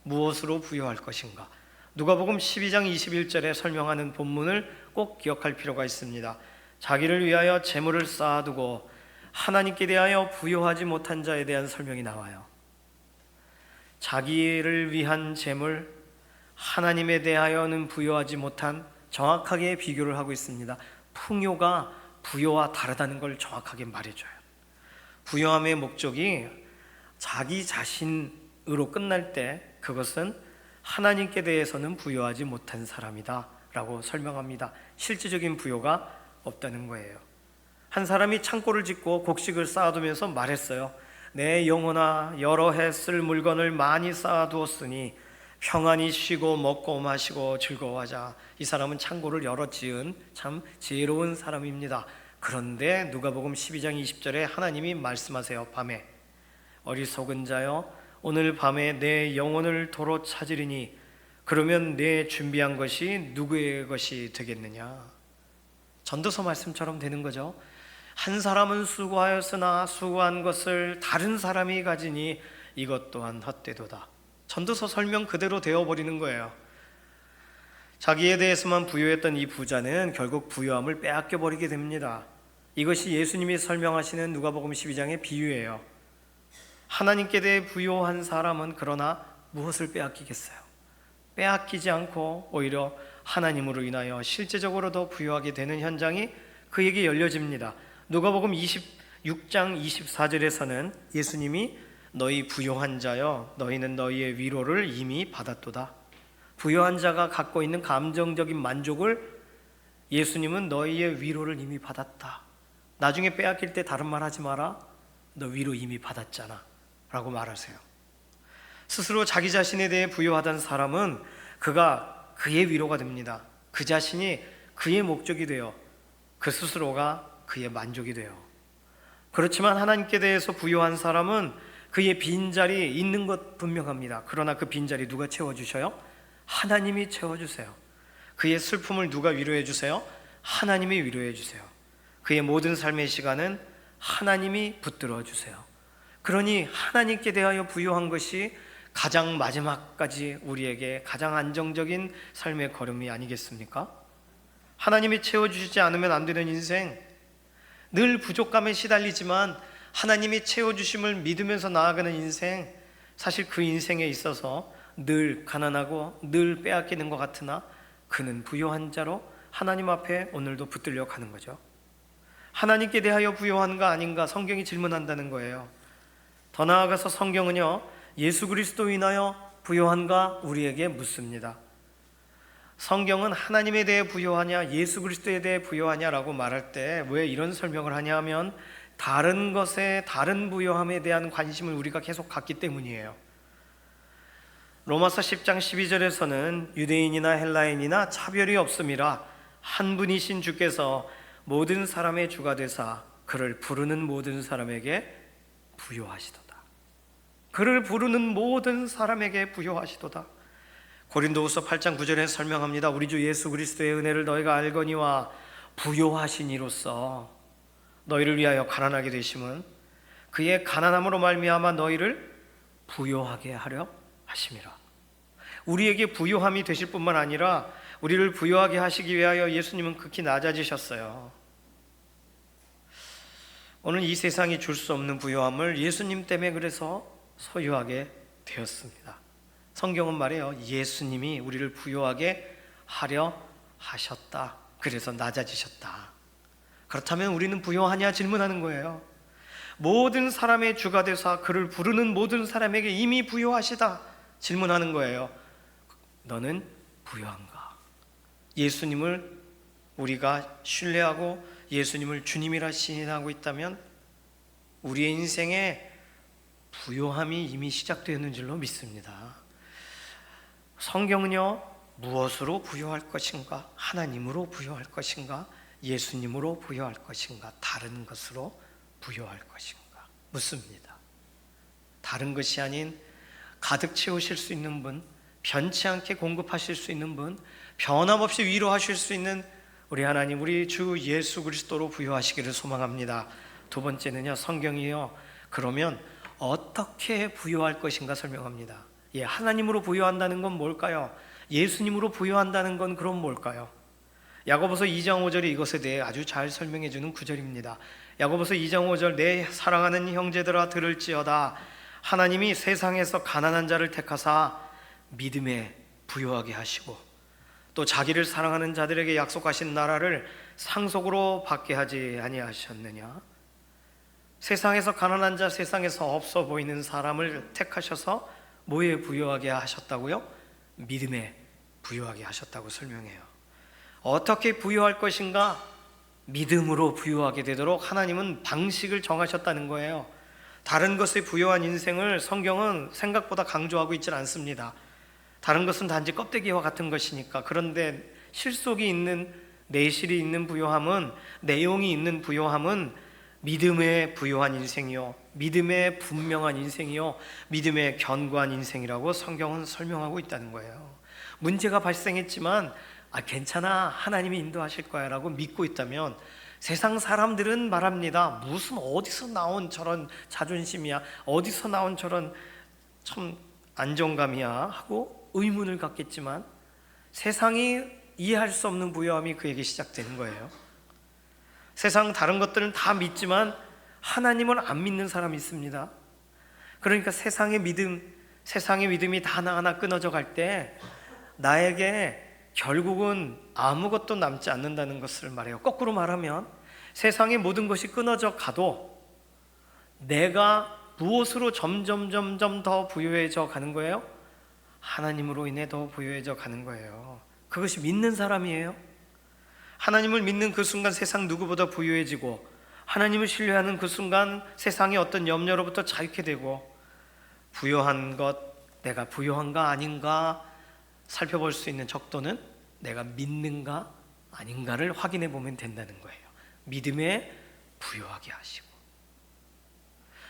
무엇으로 부요할 것인가? 누가복음 12장 21절에 설명하는 본문을 꼭 기억할 필요가 있습니다. 자기를 위하여 재물을 쌓아두고 하나님께 대하여 부요하지 못한 자에 대한 설명이 나와요. 자기를 위한 재물, 하나님에 대하여는 부요하지 못한, 정확하게 비교를 하고 있습니다. 풍요가 부요와 다르다는 걸 정확하게 말해줘요. 부요함의 목적이 자기 자신으로 끝날 때 그것은 하나님께 대해서는 부요하지 못한 사람이다 라고 설명합니다. 실질적인 부요가 없다는 거예요. 한 사람이 창고를 짓고 곡식을 쌓아두면서 말했어요. 내 영혼아, 여러 해 쓸 물건을 많이 쌓아두었으니 평안히 쉬고 먹고 마시고 즐거워하자. 이 사람은 창고를 여러 지은 참 지혜로운 사람입니다. 그런데 누가복음 12장 20절에 하나님이 말씀하세요. 밤에 어리석은 자여, 오늘 밤에 내 영혼을 도로 찾으리니 그러면 내 준비한 것이 누구의 것이 되겠느냐. 전도서 말씀처럼 되는 거죠. 한 사람은 수고하였으나 수고한 것을 다른 사람이 가지니 이것 또한 헛되도다. 전도서 설명 그대로 되어버리는 거예요. 자기에 대해서만 부요했던 이 부자는 결국 부요함을 빼앗겨 버리게 됩니다. 이것이 예수님이 설명하시는 누가복음 12장의 비유예요. 하나님께 대해 부요한 사람은 그러나 무엇을 빼앗기겠어요? 빼앗기지 않고 오히려 하나님으로 인하여 실제적으로 더 부요하게 되는 현장이 그에게 열려집니다. 누가복음 26장 24절에서는 예수님이 너희 부요한 자여, 너희는 너희의 위로를 이미 받았도다. 부요한 자가 갖고 있는 감정적인 만족을 예수님은 너희의 위로를 이미 받았다. 나중에 빼앗길 때 다른 말 하지 마라. 너 위로 이미 받았잖아 라고 말하세요. 스스로 자기 자신에 대해 부요하던 사람은 그가 그의 위로가 됩니다. 그 자신이 그의 목적이 되어 그 스스로가 그의 만족이 돼요. 그렇지만 하나님께 대해서 부요한 사람은 그의 빈자리 있는 것 분명합니다. 그러나 그 빈자리 누가 채워주셔요? 하나님이 채워주세요. 그의 슬픔을 누가 위로해 주세요? 하나님이 위로해 주세요. 그의 모든 삶의 시간은 하나님이 붙들어 주세요. 그러니 하나님께 대하여 부요한 것이 가장 마지막까지 우리에게 가장 안정적인 삶의 걸음이 아니겠습니까? 하나님이 채워주시지 않으면 안 되는 인생, 늘 부족감에 시달리지만 하나님이 채워주심을 믿으면서 나아가는 인생, 사실 그 인생에 있어서 늘 가난하고 늘 빼앗기는 것 같으나 그는 부요한 자로 하나님 앞에 오늘도 붙들려 가는 거죠. 하나님께 대하여 부요한가 아닌가 성경이 질문한다는 거예요. 더 나아가서 성경은요, 예수 그리스도 인하여 부요한가 우리에게 묻습니다. 성경은 하나님에 대해 부요하냐 예수 그리스도에 대해 부요하냐라고 말할 때 왜 이런 설명을 하냐 하면 다른 것에, 다른 부요함에 대한 관심을 우리가 계속 갖기 때문이에요. 로마서 10장 12절에서는 유대인이나 헬라인이나 차별이 없음이라 한 분이신 주께서 모든 사람의 주가 되사 그를 부르는 모든 사람에게 부요하시도다. 그를 부르는 모든 사람에게 부요하시도다. 고린도후서 8장 9절에 설명합니다. 우리 주 예수 그리스도의 은혜를 너희가 알거니와 부요하신 이로써 너희를 위하여 가난하게 되심은 그의 가난함으로 말미암아 너희를 부요하게 하려 하심이라. 우리에게 부요함이 되실 뿐만 아니라 우리를 부요하게 하시기 위하여 예수님은 극히 낮아지셨어요. 오늘 이 세상이 줄 수 없는 부요함을 예수님 때문에 그래서 소유하게 되었습니다. 성경은 말해요. 예수님이 우리를 부요하게 하려 하셨다. 그래서 낮아지셨다. 그렇다면 우리는 부요하냐 질문하는 거예요. 모든 사람의 주가 되사 그를 부르는 모든 사람에게 이미 부요하시다 질문하는 거예요. 너는 부요한가? 예수님을 우리가 신뢰하고 예수님을 주님이라 신인하고 있다면 우리의 인생에 부요함이 이미 시작되는 줄로 믿습니다. 성경은요, 무엇으로 부요할 것인가? 하나님으로 부요할 것인가? 예수님으로 부요할 것인가? 다른 것으로 부요할 것인가? 묻습니다. 다른 것이 아닌 가득 채우실 수 있는 분, 변치 않게 공급하실 수 있는 분, 변함없이 위로하실 수 있는 우리 하나님, 우리 주 예수 그리스도로 부요하시기를 소망합니다. 두 번째는요, 성경이요, 그러면 어떻게 부요할 것인가 설명합니다. 하나님으로 부요한다는 건 뭘까요? 예수님으로 부요한다는 건 그럼 뭘까요? 야고보서 2장 5절이 이것에 대해 아주 잘 설명해 주는 구절입니다. 야고보서 2장 5절 내 사랑하는 형제들아 들을지어다 하나님이 세상에서 가난한 자를 택하사 믿음에 부요하게 하시고 또 자기를 사랑하는 자들에게 약속하신 나라를 상속으로 받게 하지 아니하셨느냐. 세상에서 가난한 자, 세상에서 없어 보이는 사람을 택하셔서 뭐에 부요하게 하셨다고요? 믿음에 부요하게 하셨다고 설명해요. 어떻게 부요할 것인가? 믿음으로 부요하게 되도록 하나님은 방식을 정하셨다는 거예요. 다른 것에 부요한 인생을 성경은 생각보다 강조하고 있지 않습니다. 다른 것은 단지 껍데기와 같은 것이니까. 그런데 실속이 있는, 내실이 있는 부요함은, 내용이 있는 부요함은 믿음에 부요한 인생이요, 믿음에 분명한 인생이요, 믿음에 견고한 인생이라고 성경은 설명하고 있다는 거예요. 문제가 발생했지만 괜찮아, 하나님이 인도하실 거야 라고 믿고 있다면 세상 사람들은 말합니다. 무슨 어디서 나온 저런 자존심이야, 어디서 나온 저런 참 안정감이야 하고 의문을 갖겠지만 세상이 이해할 수 없는 부요함이 그에게 시작되는 거예요. 세상 다른 것들은 다 믿지만 하나님을 안 믿는 사람이 있습니다. 그러니까 세상의 믿음이 다 하나하나 끊어져 갈 때 나에게 결국은 아무것도 남지 않는다는 것을 말해요. 거꾸로 말하면 세상의 모든 것이 끊어져 가도 내가 무엇으로 점점 더 부유해져 가는 거예요? 하나님으로 인해 더 부유해져 가는 거예요. 그것이 믿는 사람이에요. 하나님을 믿는 그 순간 세상 누구보다 부유해지고 하나님을 신뢰하는 그 순간 세상의 어떤 염려로부터 자유케 되고 부유한 것, 내가 부유한가 아닌가 살펴볼 수 있는 척도는 내가 믿는가 아닌가를 확인해 보면 된다는 거예요. 믿음에 부유하게 하시고.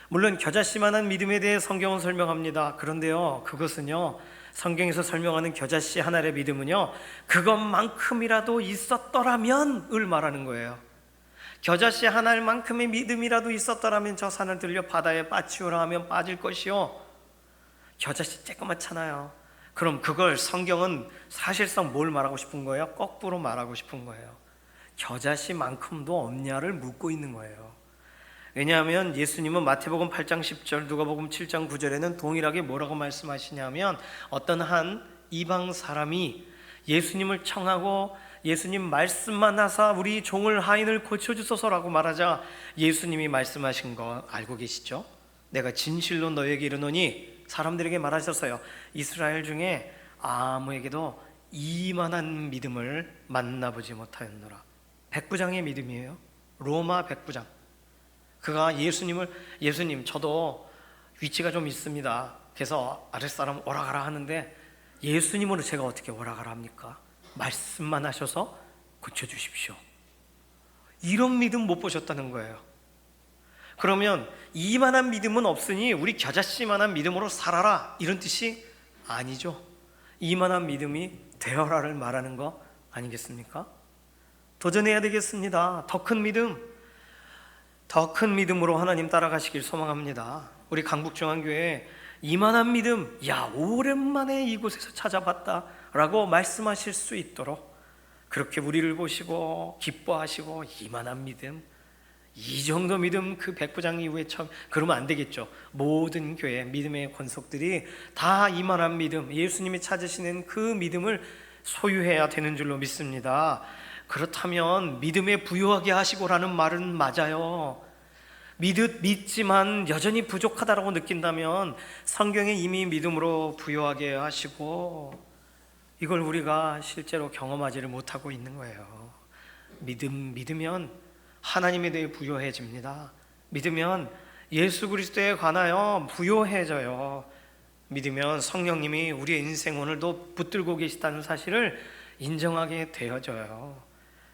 물론 겨자씨만한 믿음에 대해 성경은 설명합니다. 그런데요, 그것은요, 성경에서 설명하는 겨자씨 하나의 믿음은요, 그것만큼이라도 있었더라면을 말하는 거예요. 겨자씨 하나만큼의 믿음이라도 있었더라면 저 산을 들려 바다에 빠치우라 하면 빠질 것이요, 겨자씨 쬐끄맣잖아요. 그럼 그걸 성경은 사실상 뭘 말하고 싶은 거예요? 거꾸로 말하고 싶은 거예요. 겨자씨만큼도 없냐를 묻고 있는 거예요. 왜냐하면 예수님은 마태복음 8장 10절, 누가복음 7장 9절에는 동일하게 뭐라고 말씀하시냐면 어떤 한 이방 사람이 예수님을 청하고 예수님 말씀만 하사 우리 종을 하인을 고쳐주소서라고 말하자 예수님이 말씀하신 거 알고 계시죠? 내가 진실로 너에게 이르노니, 사람들에게 말하셨어요. 이스라엘 중에 아무에게도 이만한 믿음을 만나보지 못하였노라. 백부장의 믿음이에요. 로마 백부장. 그가 예수님 저도 위치가 좀 있습니다. 그래서 아랫사람 오라가라 하는데 예수님으로 제가 어떻게 오라가라 합니까? 말씀만 하셔서 고쳐주십시오. 이런 믿음 못 보셨다는 거예요. 그러면 이만한 믿음은 없으니 우리 겨자씨만한 믿음으로 살아라, 이런 뜻이 아니죠. 이만한 믿음이 되어라를 말하는 거 아니겠습니까? 도전해야 되겠습니다. 더 큰 믿음, 더 큰 믿음으로 하나님 따라가시길 소망합니다. 우리 강북중앙교회 이만한 믿음, 야 오랜만에 이곳에서 찾아봤다 라고 말씀하실 수 있도록 그렇게 우리를 보시고 기뻐하시고 이만한 믿음, 이 정도 믿음, 그 백부장 이후에 처음, 그러면 안 되겠죠. 모든 교회 믿음의 권속들이 다 이만한 믿음, 예수님이 찾으시는 그 믿음을 소유해야 되는 줄로 믿습니다. 그렇다면 믿음에 부유하게 하시고라는 말은 맞아요. 믿지만 여전히 부족하다고 느낀다면 성경에 이미 믿음으로 부유하게 하시고, 이걸 우리가 실제로 경험하지를 못하고 있는 거예요. 믿으면 하나님에 대해 부유해집니다. 믿으면 예수 그리스도에 관하여 부유해져요. 믿으면 성령님이 우리의 인생 오늘도 붙들고 계시다는 사실을 인정하게 되어져요.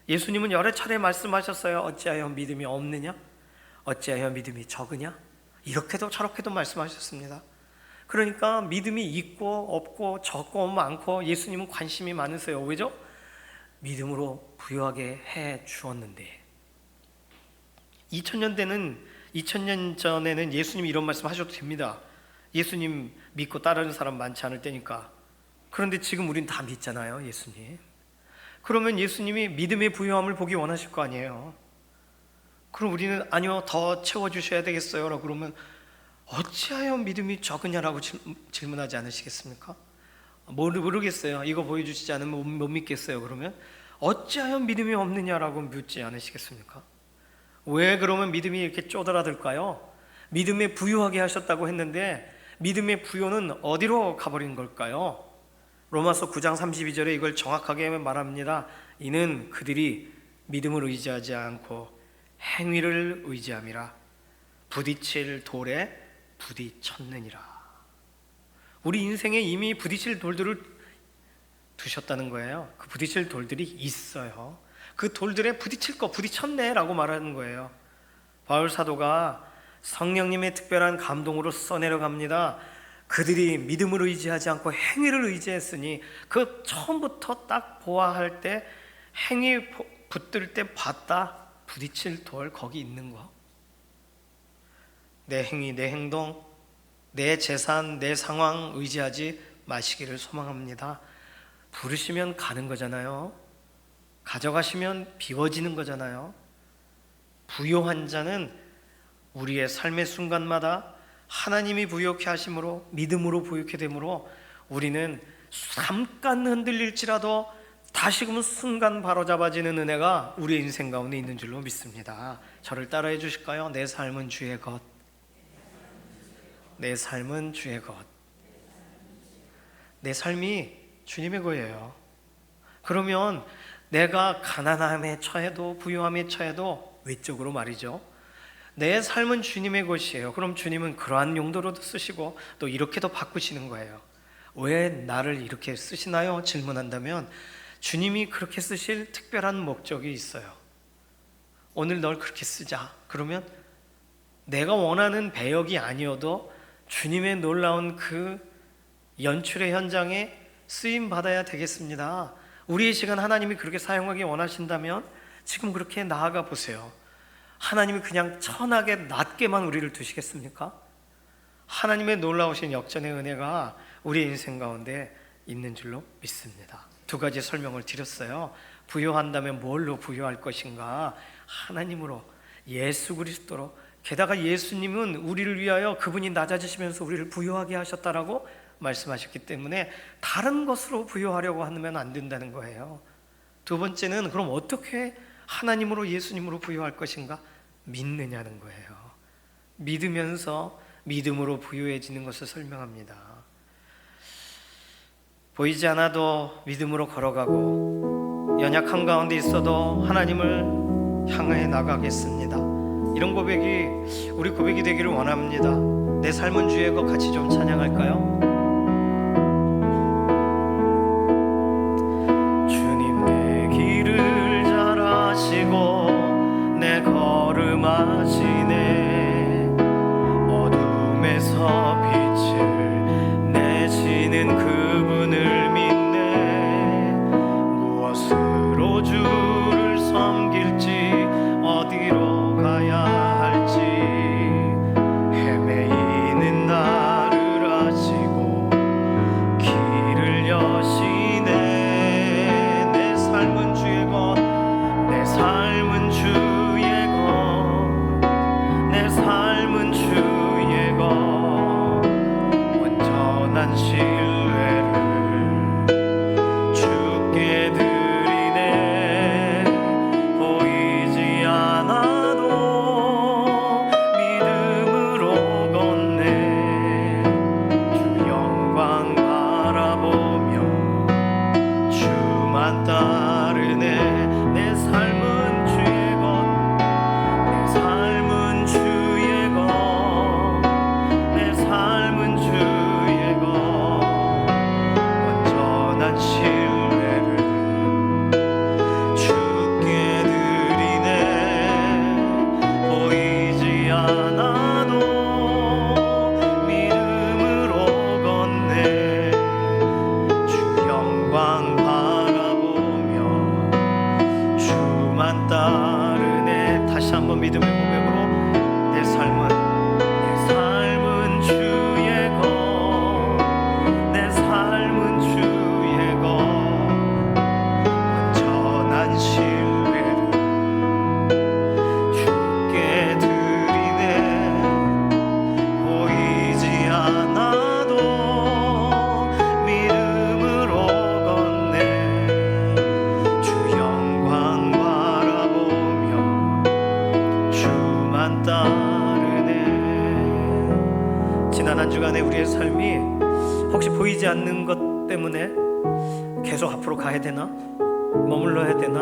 예수님은 여러 차례 말씀하셨어요. 어찌하여 믿음이 없느냐? 어찌하여 믿음이 적으냐? 이렇게도 저렇게도 말씀하셨습니다. 그러니까 믿음이 있고 없고 적고 많고 예수님은 관심이 많으세요. 왜죠? 믿음으로 부유하게 해 주었는데. 2000년 전에는 예수님이 이런 말씀 하셔도 됩니다. 예수님 믿고 따르는 사람 많지 않을 때니까. 그런데 지금 우린 다 믿잖아요, 예수님. 그러면 예수님이 믿음의 부유함을 보기 원하실 거 아니에요. 그럼 우리는 아니요, 더 채워주셔야 되겠어요 라고 그러면 어찌하여 믿음이 적으냐라고 질문하지 않으시겠습니까? 모르겠어요. 이거 보여주시지 않으면 못 믿겠어요. 그러면 어찌하여 믿음이 없느냐라고 묻지 않으시겠습니까? 왜 그러면 믿음이 이렇게 쪼드라들까요? 믿음에 부유하게 하셨다고 했는데 믿음의 부요는 어디로 가버린 걸까요? 로마서 9장 32절에 이걸 정확하게 말합니다. 이는 그들이 믿음을 의지하지 않고 행위를 의지함이라 부딪힐 돌에 부딪혔느니라. 우리 인생에 이미 부딪힐 돌들을 두셨다는 거예요. 그 부딪힐 돌들이 있어요. 그 돌들에 부딪힐 거 부딪혔네 라고 말하는 거예요. 바울 사도가 성령님의 특별한 감동으로 써내려갑니다. 그들이 믿음을 의지하지 않고 행위를 의지했으니, 그 처음부터 딱 보아할 때 행위 붙들 때 봤다, 부딪힐 돌 거기 있는 거. 내 행위, 내 행동, 내 재산, 내 상황 의지하지 마시기를 소망합니다. 부르시면 가는 거잖아요. 가져가시면 비워지는 거잖아요. 부요한 자는 우리의 삶의 순간마다 하나님이 부요케 하심으로, 믿음으로 부요케 되므로 우리는 잠깐 흔들릴지라도 다시금 순간 바로잡아지는 은혜가 우리의 인생 가운데 있는 줄로 믿습니다. 저를 따라해 주실까요? 내 삶은 주의 것, 내 삶은 주의 것. 내 삶이 주님의 거예요. 그러면 내가 가난함에 처해도 부유함에 처해도, 외적으로 말이죠, 내 삶은 주님의 것이에요. 그럼 주님은 그러한 용도로도 쓰시고 또 이렇게도 바꾸시는 거예요. 왜 나를 이렇게 쓰시나요? 질문한다면 주님이 그렇게 쓰실 특별한 목적이 있어요. 오늘 널 그렇게 쓰자. 그러면 내가 원하는 배역이 아니어도 주님의 놀라운 그 연출의 현장에 쓰임 받아야 되겠습니다. 우리의 시간 하나님이 그렇게 사용하기 원하신다면 지금 그렇게 나아가 보세요. 하나님이 그냥 천하게 낮게만 우리를 두시겠습니까? 하나님의 놀라우신 역전의 은혜가 우리 인생 가운데 있는 줄로 믿습니다. 두 가지 설명을 드렸어요. 부요한다면 뭘로 부요할 것인가? 하나님으로, 예수 그리스도로. 게다가 예수님은 우리를 위하여 그분이 낮아지시면서 우리를 부요하게 하셨다라고 말씀하셨기 때문에 다른 것으로 부요하려고 하면 안 된다는 거예요. 두 번째는 그럼 어떻게 하나님으로, 예수님으로 부요할 것인가? 믿느냐는 거예요. 믿으면서 믿음으로 부요해지는 것을 설명합니다. 보이지 않아도 믿음으로 걸어가고 연약한 가운데 있어도 하나님을 향해 나가겠습니다. 이런 고백이 우리 고백이 되기를 원합니다. 내 삶은 주의 것 같이 좀 찬양할까요? 주님 내 길을 잘 아시고 내 걸음 아시네. 어둠에서 빛을 내시는 그분을 믿네. 무엇으로 주를 섬길지 어디로 가야 할지 헤매이는 나를 아시고 길을 여시네. 내 삶은 주의 것, 내 삶은 주의 것, 내 삶은 주의 것. 온전한 신뢰를 주께 드리네. 보이지 않아도 믿음으로 걷네. 주 영광 바라보며 주만 따르네. 내 삶은 주의 것, 내 삶은 주의 것, 내 삶은 주의 것. 온전한 신뢰를 주께 드리네. 보이지 않아도 믿음으로 걷네. 주 영광 바라보며 주만 따르네. 다시 한번 믿음의 고백으로 내 삶은 주의 것, 내 삶은 주의 것. 온전한 신뢰를 주께 드리네. 보이지 않아도 믿음으로 걷네. 주 영광 바라보며 주만 따르네. 지난 한 주간의 우리의 삶이 혹시 보이지 않는 것 때문에 계속 앞으로 가야 되나? 머물러야 되나?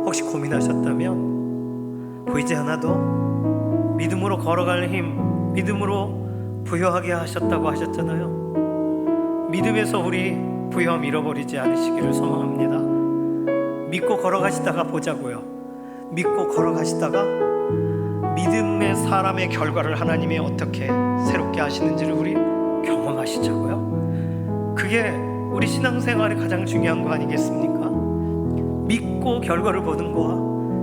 혹시 고민하셨다면 보이지 않아도 믿음으로 걸어갈 힘, 믿음으로 부여하게 하셨다고 하셨잖아요. 믿음에서 우리 부여함 잃어버리지 않으시기를 소망합니다. 믿고 걸어가시다가 보자고요. 믿고 걸어가시다가 믿음의 사람의 결과를 하나님이 어떻게 새롭게 하시는지를 우리 경험하시자고요. 그게 우리 신앙생활의 가장 중요한 거 아니겠습니까? 믿고 결과를 보는 거와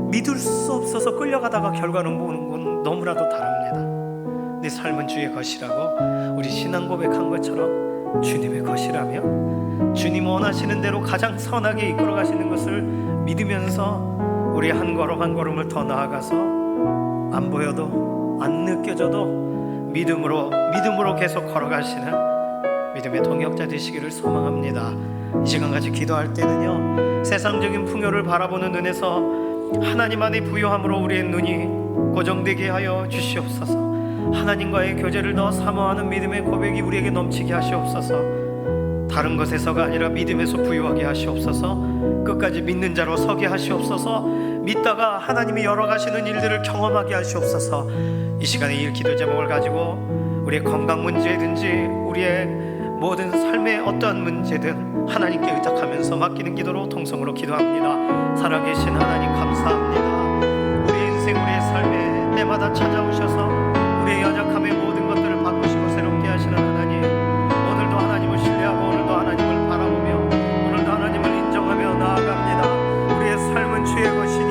믿을 수 없어서 끌려가다가 결과를 보는 건 너무나도 다릅니다. 내 삶은 주의 것이라고 우리 신앙 고백한 것처럼 주님의 것이라면 주님 원하시는 대로 가장 선하게 이끌어 가시는 것을 믿으면서 우리 한 걸음 한 걸음을 더 나아가서 안 보여도 안 느껴져도 믿음으로 계속 걸어가시는 믿음의 동역자 되시기를 소망합니다. 이 시간까지 기도할 때는요, 세상적인 풍요를 바라보는 눈에서 하나님 안의 부요함으로 우리의 눈이 고정되게 하여 주시옵소서. 하나님과의 교제를 더 사모하는 믿음의 고백이 우리에게 넘치게 하시옵소서. 다른 것에서가 아니라 믿음에서 부요하게 하시옵소서. 끝까지 믿는 자로 서게 하시옵소서. 믿다가 하나님이 열어가시는 일들을 경험하게 하시옵소서. 이 시간에 이 기도 제목을 가지고 우리의 건강 문제든지 우리의 모든 삶의 어떠한 문제든 하나님께 의탁하면서 맡기는 기도로 통성으로 기도합니다. 살아계신 하나님 감사합니다. 우리의 인생 우리의 삶에 때마다 찾아오셔서 우리의 연약함의 모든 것들을 바꾸시고 새롭게 하시는 하나님, 오늘도 하나님을 신뢰하고 오늘도 하나님을 바라보며 오늘도 하나님을 인정하며 나아갑니다. 우리의 삶은 주의 것이니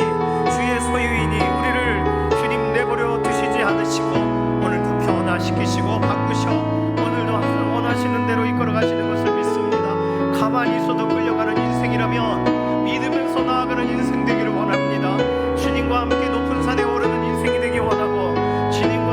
주의 소유이니 우리를 주님 내버려 두시지 않으시고 오늘도 변화시키시고 바꾸셔 오늘도 원하시는 대로 이끌어 가시는 것을 믿습니다. 가만히 있어도 끌려가는 인생이라면 믿으면서 나아가는 인생 되기를 원합니다. 주님과 함께 높은 산에 오르는 인생이 되기 원하고 주님과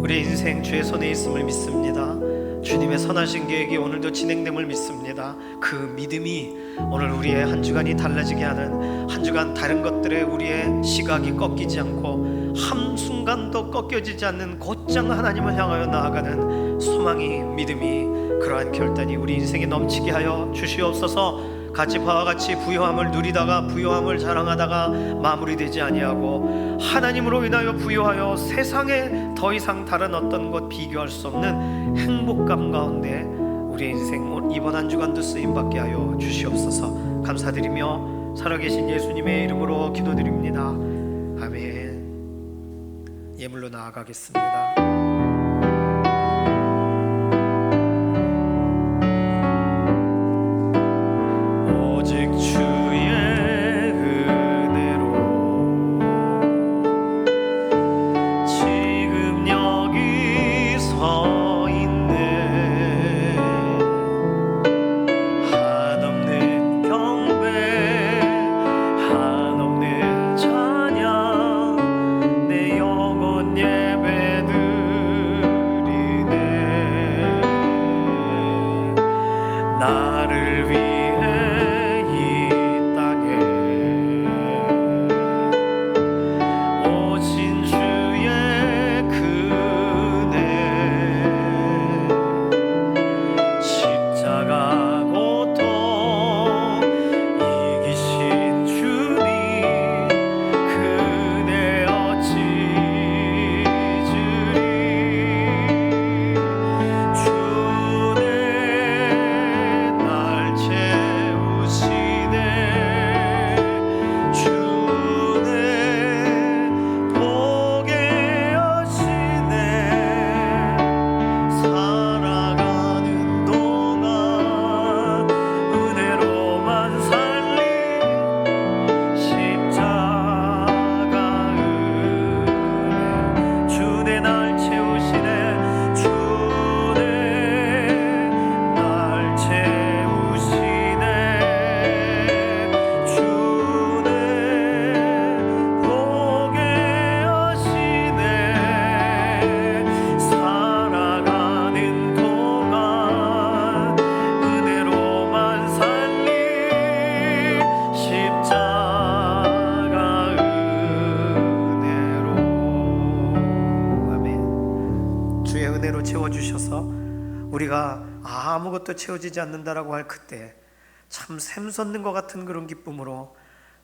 우리 인생 주의 손에 있음을 믿습니다. 주님의 선하신 계획이 오늘도 진행됨을 믿습니다. 그 믿음이 오늘 우리의 한 주간이 달라지게 하는, 한 주간 다른 것들에 우리의 시각이 꺾이지 않고 한순간도 꺾여지지 않는 곧장 하나님을 향하여 나아가는 소망이, 믿음이, 그러한 결단이 우리 인생에 넘치게 하여 주시옵소서. 같이 바와 같이 부요함을 누리다가 부요함을 자랑하다가 마무리되지 아니하고 하나님으로 인하여 부요하여 세상에 더 이상 다른 어떤 것 비교할 수 없는 행복감 가운데 우리의 인생 이번 한 주간도 쓰임받게 하여 주시옵소서. 감사드리며 살아계신 예수님의 이름으로 기도드립니다. 아멘. 예물로 나아가겠습니다. 오직 주의 은혜로 지금 여기 서 있네. 한없는 경배, 한없는 찬양, 내 영혼 예배드리네. 나를 위해 채워주셔서 우리가 아무것도 채워지지 않는다라고 할 그때 참 샘솟는 것 같은 그런 기쁨으로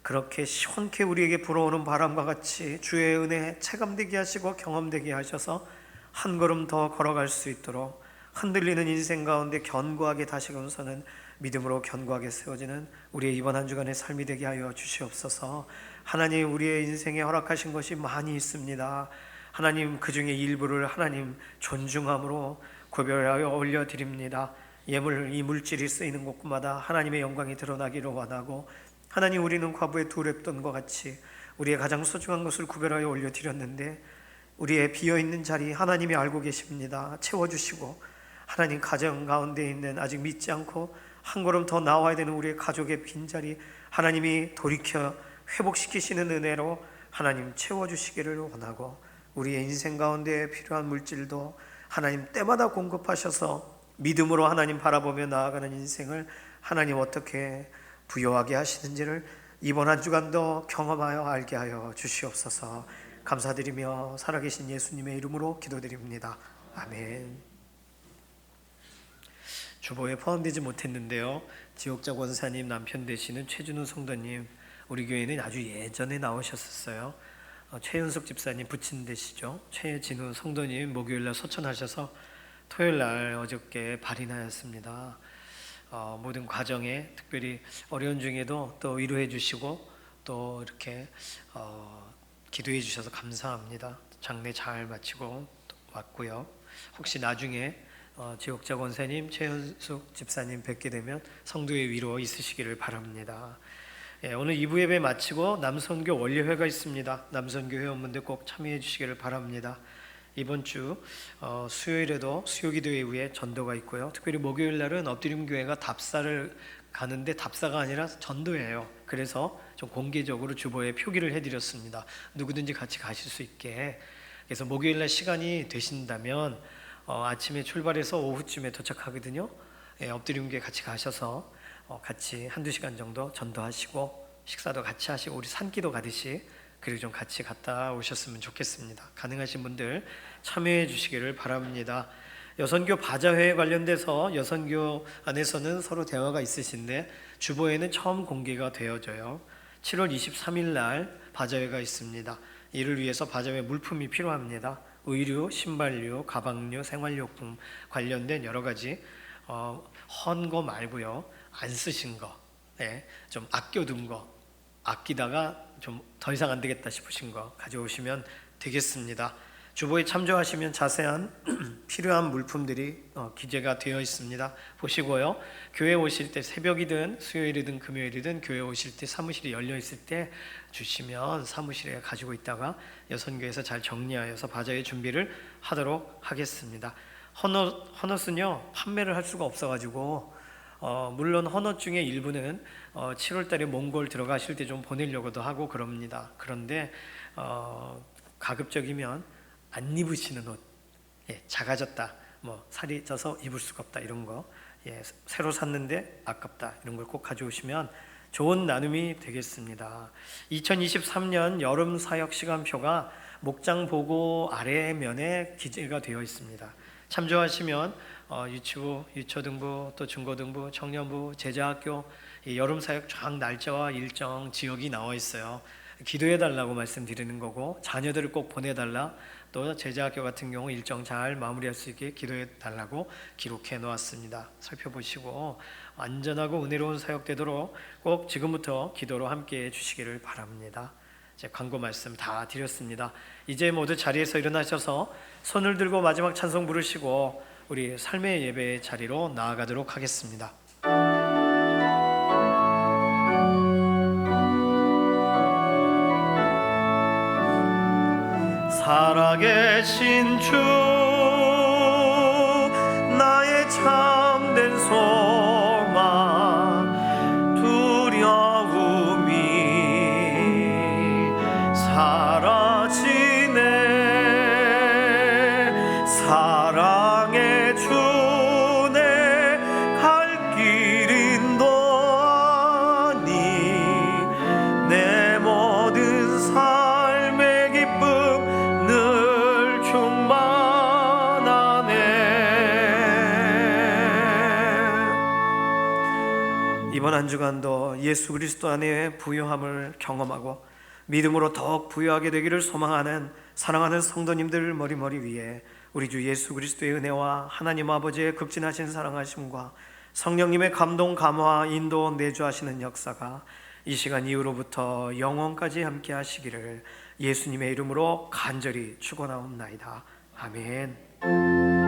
그렇게 시원케 우리에게 불어오는 바람과 같이 주의 은혜에 체감되게 하시고 경험되게 하셔서 한 걸음 더 걸어갈 수 있도록 흔들리는 인생 가운데 견고하게 다시금서는 믿음으로 견고하게 세워지는 우리의 이번 한 주간의 삶이 되게 하여 주시옵소서. 하나님, 우리의 인생에 허락하신 것이 많이 있습니다. 하나님, 그 중에 일부를 하나님 존중함으로 구별하여 올려드립니다. 예물, 이 물질이 쓰이는 곳마다 하나님의 영광이 드러나기를 원하고, 하나님, 우리는 과부의 두 랩돈과 같이 우리의 가장 소중한 것을 구별하여 올려드렸는데 우리의 비어있는 자리 하나님이 알고 계십니다. 채워주시고, 하나님, 가정 가운데 있는 아직 믿지 않고 한 걸음 더 나와야 되는 우리의 가족의 빈자리 하나님이 돌이켜 회복시키시는 은혜로 하나님 채워주시기를 원하고, 우리의 인생 가운데 필요한 물질도 하나님 때마다 공급하셔서 믿음으로 하나님 바라보며 나아가는 인생을 하나님 어떻게 부여하게 하시는지를 이번 한 주간도 경험하여 알게 하여 주시옵소서. 감사드리며 살아계신 예수님의 이름으로 기도드립니다. 아멘. 주보에 포함되지 못했는데요, 지옥자 권사님 남편 되시는 최준우 성도님, 우리 교회는 아주 예전에 나오셨었어요. 최윤석 집사님 부친 되시죠. 최진우 성도님 목요일날 소천하셔서 토요일날 어저께 발인하였습니다. 모든 과정에 특별히 어려운 중에도 또 위로해 주시고 또 이렇게 기도해 주셔서 감사합니다. 장례 잘 마치고 왔고요. 혹시 나중에 지옥자 권사님, 최윤숙 집사님 뵙게 되면 성도의 위로 있으시기를 바랍니다. 오늘 2부 예배 마치고 남선교 원례회가 있습니다. 남선교 회원분들 꼭 참여해 주시기를 바랍니다. 이번 주 수요일에도 수요기도 이후에 전도가 있고요. 특별히 목요일 날은 엎드림 교회가 답사를 가는데 답사가 아니라 전도예요. 그래서 좀 공개적으로 주보에 표기를 해드렸습니다. 누구든지 같이 가실 수 있게 그래서 목요일날 시간이 되신다면 아침에 출발해서 오후쯤에 도착하거든요. 엎드림교회 같이 가셔서 같이 한두 시간 정도 전도하시고 식사도 같이 하시고 우리 산기도 가듯이 그리고 좀 같이 갔다 오셨으면 좋겠습니다. 가능하신 분들 참여해 주시기를 바랍니다. 여선교 바자회에 관련돼서 여선교 안에서는 서로 대화가 있으신데 주보에는 처음 공개가 되어져요. 7월 23일 날 바자회가 있습니다. 이를 위해서 바자회 물품이 필요합니다. 의류, 신발류, 가방류, 생활용품 관련된 여러 가지 헌 거 말고요, 안 쓰신 거, 좀 아껴둔 거, 아끼다가 좀 더 이상 안 되겠다 싶으신 거 가져오시면 되겠습니다. 주보에 참조하시면 자세한 필요한 물품들이 기재가 되어 있습니다. 보시고요, 교회 오실 때 새벽이든 수요일이든 금요일이든 교회 오실 때 사무실이 열려 있을 때 주시면 사무실에 가지고 있다가 여선교에서 잘 정리하여서 바자회 준비를 하도록 하겠습니다. 헌옷은요 판매를 할 수가 없어가지고 물론 헌옷 중에 일부는 7월 달에 몽골 들어가실 때 좀 보내려고도 하고 그럽니다. 그런데 가급적이면 안 입으시는 옷, 작아졌다, 살이 쪄서 입을 수가 없다 이런 거, 새로 샀는데 아깝다 이런 걸 꼭 가져오시면 좋은 나눔이 되겠습니다. 2023년 여름 사역 시간표가 목장 보고 아래면에 기재가 되어 있습니다. 참조하시면 유치부, 유초등부, 또 중고등부, 청년부, 제자학교 이 여름 사역 쫙 날짜와 일정, 지역이 나와 있어요. 기도해 달라고 말씀드리는 거고, 자녀들을 꼭 보내달라, 또 제자학교 같은 경우 일정 잘 마무리할 수 있게 기도해 달라고 기록해 놓았습니다. 살펴보시고 안전하고 은혜로운 사역 되도록 꼭 지금부터 기도로 함께 해 주시기를 바랍니다. 광고 말씀 다 드렸습니다. 이제 모두 자리에서 일어나셔서 손을 들고 마지막 찬송 부르시고 우리 삶의 예배의 자리로 나아가도록 하겠습니다. 살아계신 주, 나의 참된 소망, 두려움이 사라지네. 사랑의 주내 갈 길 인도하니 내 모든 삶의 기쁨 늘 충만하네. 이번 한 주간도 예수 그리스도 안에 부요함을 경험하고 믿음으로 더욱 부요하게 되기를 소망하는 사랑하는 성도님들 머리머리 위에 우리 주 예수 그리스도의 은혜와 하나님 아버지의 극진하신 사랑하심과 성령님의 감동 감화 인도 내주하시는 역사가 이 시간 이후로부터 영원까지 함께 하시기를 예수님의 이름으로 간절히 축원하옵나이다. 아멘.